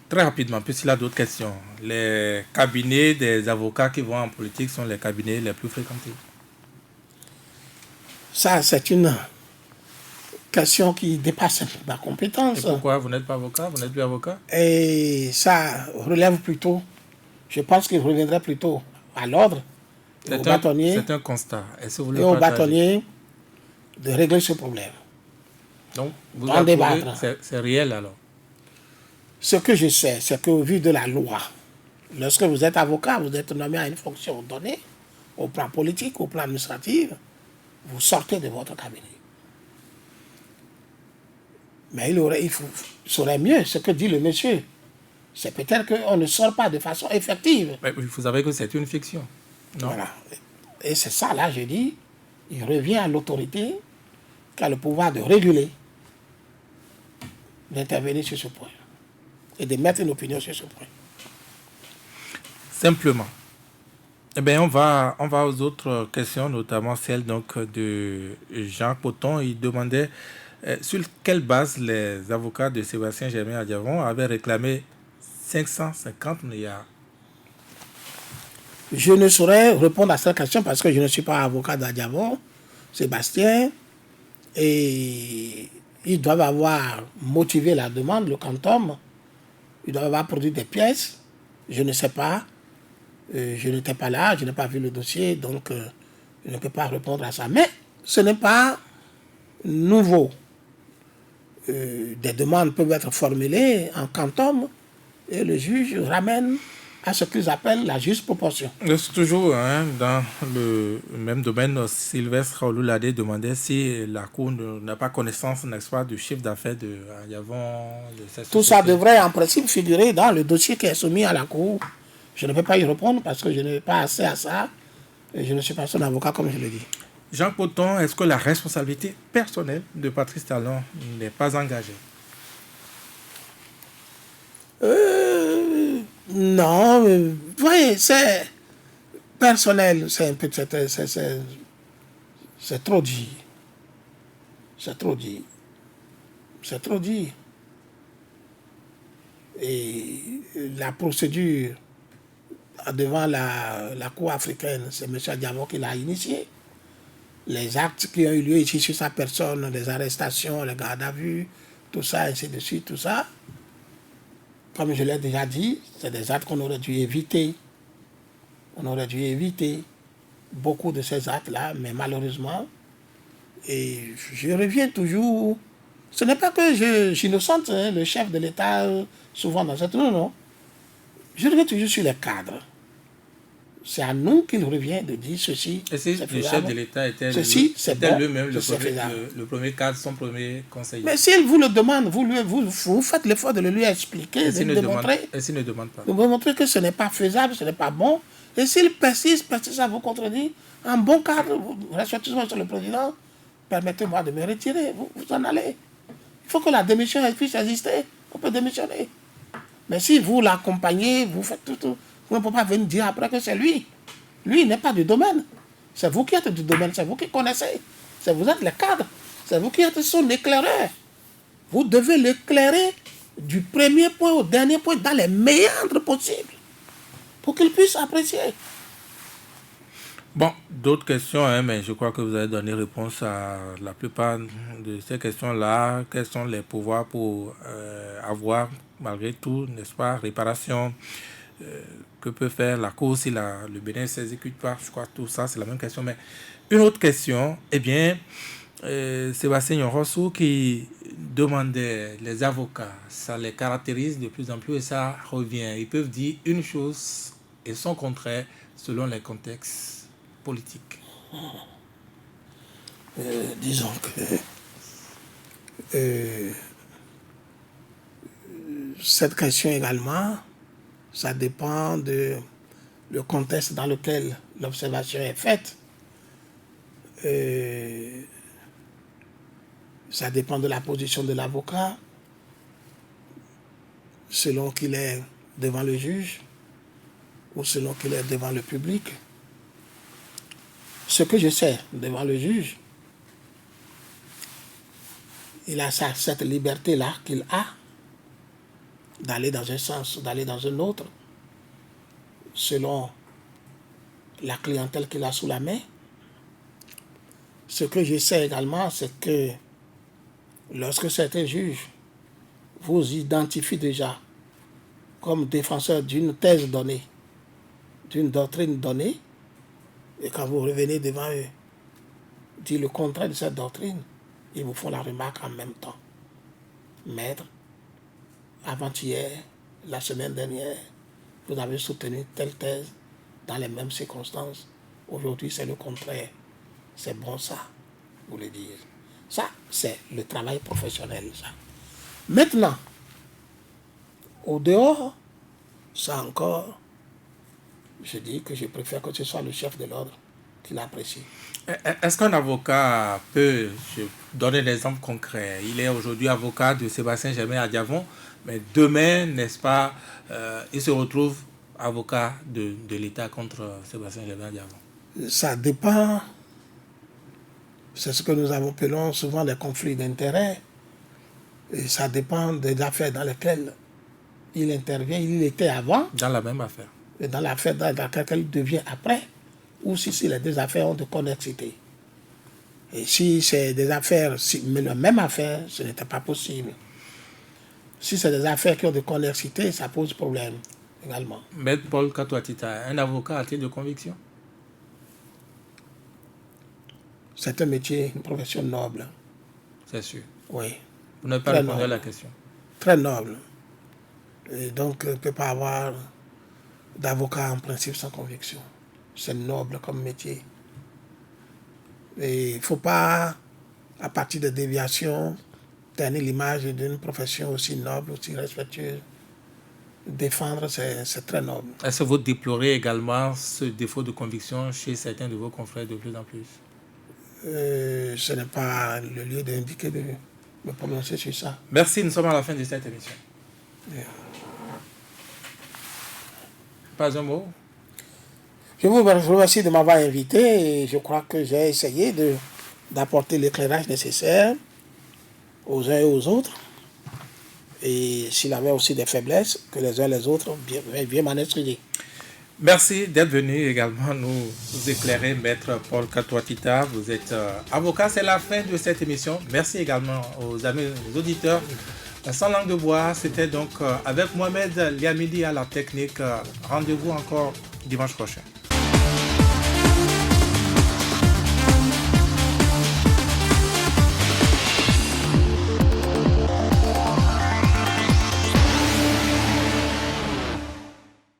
Très rapidement, puisqu'il a d'autres questions. Les cabinets des avocats qui vont en politique sont les cabinets les plus fréquentés. Ça, c'est une question qui dépasse ma compétence. Et pourquoi vous n'êtes pas avocat? Vous n'êtes plus avocat? Et ça relève plutôt, je pense qu'il reviendrait plutôt à l'ordre, aux bâtonniers. C'est un constat. Est-ce que vous et aux bâtonniers de régler ce problème. Donc, vous en débattre. C'est réel alors? Ce que je sais, c'est qu'au vu de la loi, lorsque vous êtes avocat, vous êtes nommé à une fonction donnée, au plan politique, au plan administratif, vous sortez de votre cabinet. Mais il serait mieux ce que dit le monsieur. C'est peut-être qu'on ne sort pas de façon effective. Mais vous savez que c'est une fiction. Non? Voilà. Et c'est ça, là, je dis, il revient à l'autorité qui a le pouvoir de réguler, d'intervenir sur ce point et de mettre une opinion sur ce point. Simplement. Eh bien, on va aux autres questions, notamment celle donc de Jean Coton. Il demandait sur quelle base les avocats de Sébastien Germain Adjavon avaient réclamé 550 milliards. Je ne saurais répondre à cette question parce que je ne suis pas avocat d'Adjavon, Sébastien, et ils doivent avoir motivé la demande, le quantum, ils doivent avoir produit des pièces, je ne sais pas, je n'étais pas là, je n'ai pas vu le dossier, donc je ne peux pas répondre à ça. Mais ce n'est pas nouveau. Des demandes peuvent être formulées en quantum et le juge ramène à ce qu'ils appellent la juste proportion. C'est toujours dans le même domaine. Sylvestre Raoulou-Ladé demandait si la Cour n'a pas connaissance, n'est-ce pas, du chiffre d'affaires de Adjavon. Tout ça devrait en principe figurer dans le dossier qui est soumis à la Cour. Je ne peux pas y répondre parce que je n'ai pas assez à ça et je ne suis pas son avocat comme je le dis. Jean Coton, est-ce que la responsabilité personnelle de Patrice Talon n'est pas engagée? Non, vous voyez, c'est personnel, c'est un peu, c'est trop dit. C'est trop dit. C'est trop dit. Et la procédure devant la Cour africaine, c'est M. Adjavon qui l'a initié. Les actes qui ont eu lieu ici sur sa personne, les arrestations, les gardes à vue, tout ça, ainsi de suite, tout ça, comme je l'ai déjà dit, c'est des actes qu'on aurait dû éviter. On aurait dû éviter beaucoup de ces actes-là, mais malheureusement, et je reviens toujours. Ce n'est pas que j'innocente le chef de l'État, souvent dans cette... Non. Je reviens toujours sur les cadres. C'est à nous qu'il revient de dire ceci. Et si le chef de l'État était lui-même le premier cadre, son premier conseiller? Mais s'il vous le demande, vous faites l'effort de le lui expliquer, de lui démontrer. Et s'il ne demande pas? De vous montrer que ce n'est pas faisable, ce n'est pas bon. Et s'il persiste à vous contredire, en bon cadre, respectueusement sur le président, permettez-moi de me retirer, vous en allez. Il faut que la démission puisse exister, on peut démissionner. Mais si vous l'accompagnez, vous faites tout, vous ne pouvez pas venir dire après que c'est lui. Lui, il n'est pas du domaine. C'est vous qui êtes du domaine, c'est vous qui connaissez. Vous êtes les cadres, c'est vous qui êtes son éclaireur. Vous devez l'éclairer du premier point au dernier point dans les méandres possibles pour qu'il puisse apprécier. Bon, d'autres questions, mais je crois que vous avez donné réponse à la plupart de ces questions-là. Quels sont les pouvoirs pour avoir, malgré tout, n'est-ce pas, réparation? Que peut faire la Cour si le Bénin ne s'exécute pas? Je crois que tout ça, c'est la même question. Mais une autre question, eh bien, Sébastien Nyorossou qui demandait les avocats, ça les caractérise de plus en plus et ça revient. Ils peuvent dire une chose et son contraire selon les contextes politiques. Disons que cette question également, ça dépend du contexte dans lequel l'observation est faite. Ça dépend de la position de l'avocat, selon qu'il est devant le juge ou selon qu'il est devant le public. Ce que je sais devant le juge, il a cette liberté-là qu'il a d'aller dans un sens, d'aller dans un autre, selon la clientèle qu'il a sous la main. Ce que je sais également, c'est que lorsque certains juges vous identifient déjà comme défenseur d'une thèse donnée, d'une doctrine donnée, et quand vous revenez devant eux, dire le contraire de cette doctrine, ils vous font la remarque en même temps. Maître, avant-hier, la semaine dernière, vous avez soutenu telle thèse dans les mêmes circonstances. Aujourd'hui, c'est le contraire. C'est bon ça, vous le dire. Ça, c'est le travail professionnel, ça. Maintenant, au dehors, ça encore, je dis que je préfère que ce soit le chef de l'ordre qui l'apprécie. Est-ce qu'un avocat peut, je donner l'exemple concret, il est aujourd'hui avocat de Sébastien Germain à Diavon, mais demain, n'est-ce pas, il se retrouve avocat de l'État contre Sébastien Germain à Diavon? Ça dépend. C'est ce que nous appelons souvent des conflits d'intérêts. Et ça dépend des affaires dans lesquelles il intervient. Il était avant. Dans la même affaire. Et dans l'affaire dans laquelle il devient après. Ou si les deux affaires ont de connexité. Et si c'est des affaires, mais la même affaire, ce n'était pas possible. Si c'est des affaires qui ont de connexité, ça pose problème également. Maître Paul Kato Atita, un avocat a-t-il de conviction? C'est un métier, une profession noble. C'est sûr. Oui. Vous n'avez pas répondu à la question. Très noble. Et donc, on ne peut pas avoir d'avocat en principe sans conviction. C'est noble comme métier. Et il ne faut pas, à partir de déviations, ternir l'image d'une profession aussi noble, aussi respectueuse. Défendre, c'est très noble. Est-ce que vous déplorez également ce défaut de conviction chez certains de vos confrères de plus en plus? Ce n'est pas le lieu d'indiquer, de me prononcer sur ça. Merci, nous sommes à la fin de cette émission. Pas un mot? Je vous remercie de m'avoir invité et je crois que j'ai essayé d'apporter l'éclairage nécessaire aux uns et aux autres. Et s'il avait aussi des faiblesses, que les uns et les autres bien m'en instruire. Merci d'être venu également nous éclairer, Maître Paul Kato Atita. Vous êtes avocat. C'est la fin de cette émission. Merci également aux amis, aux auditeurs. Sans langue de bois, c'était donc avec Mohamed Liamidi à la technique. Rendez-vous encore dimanche prochain.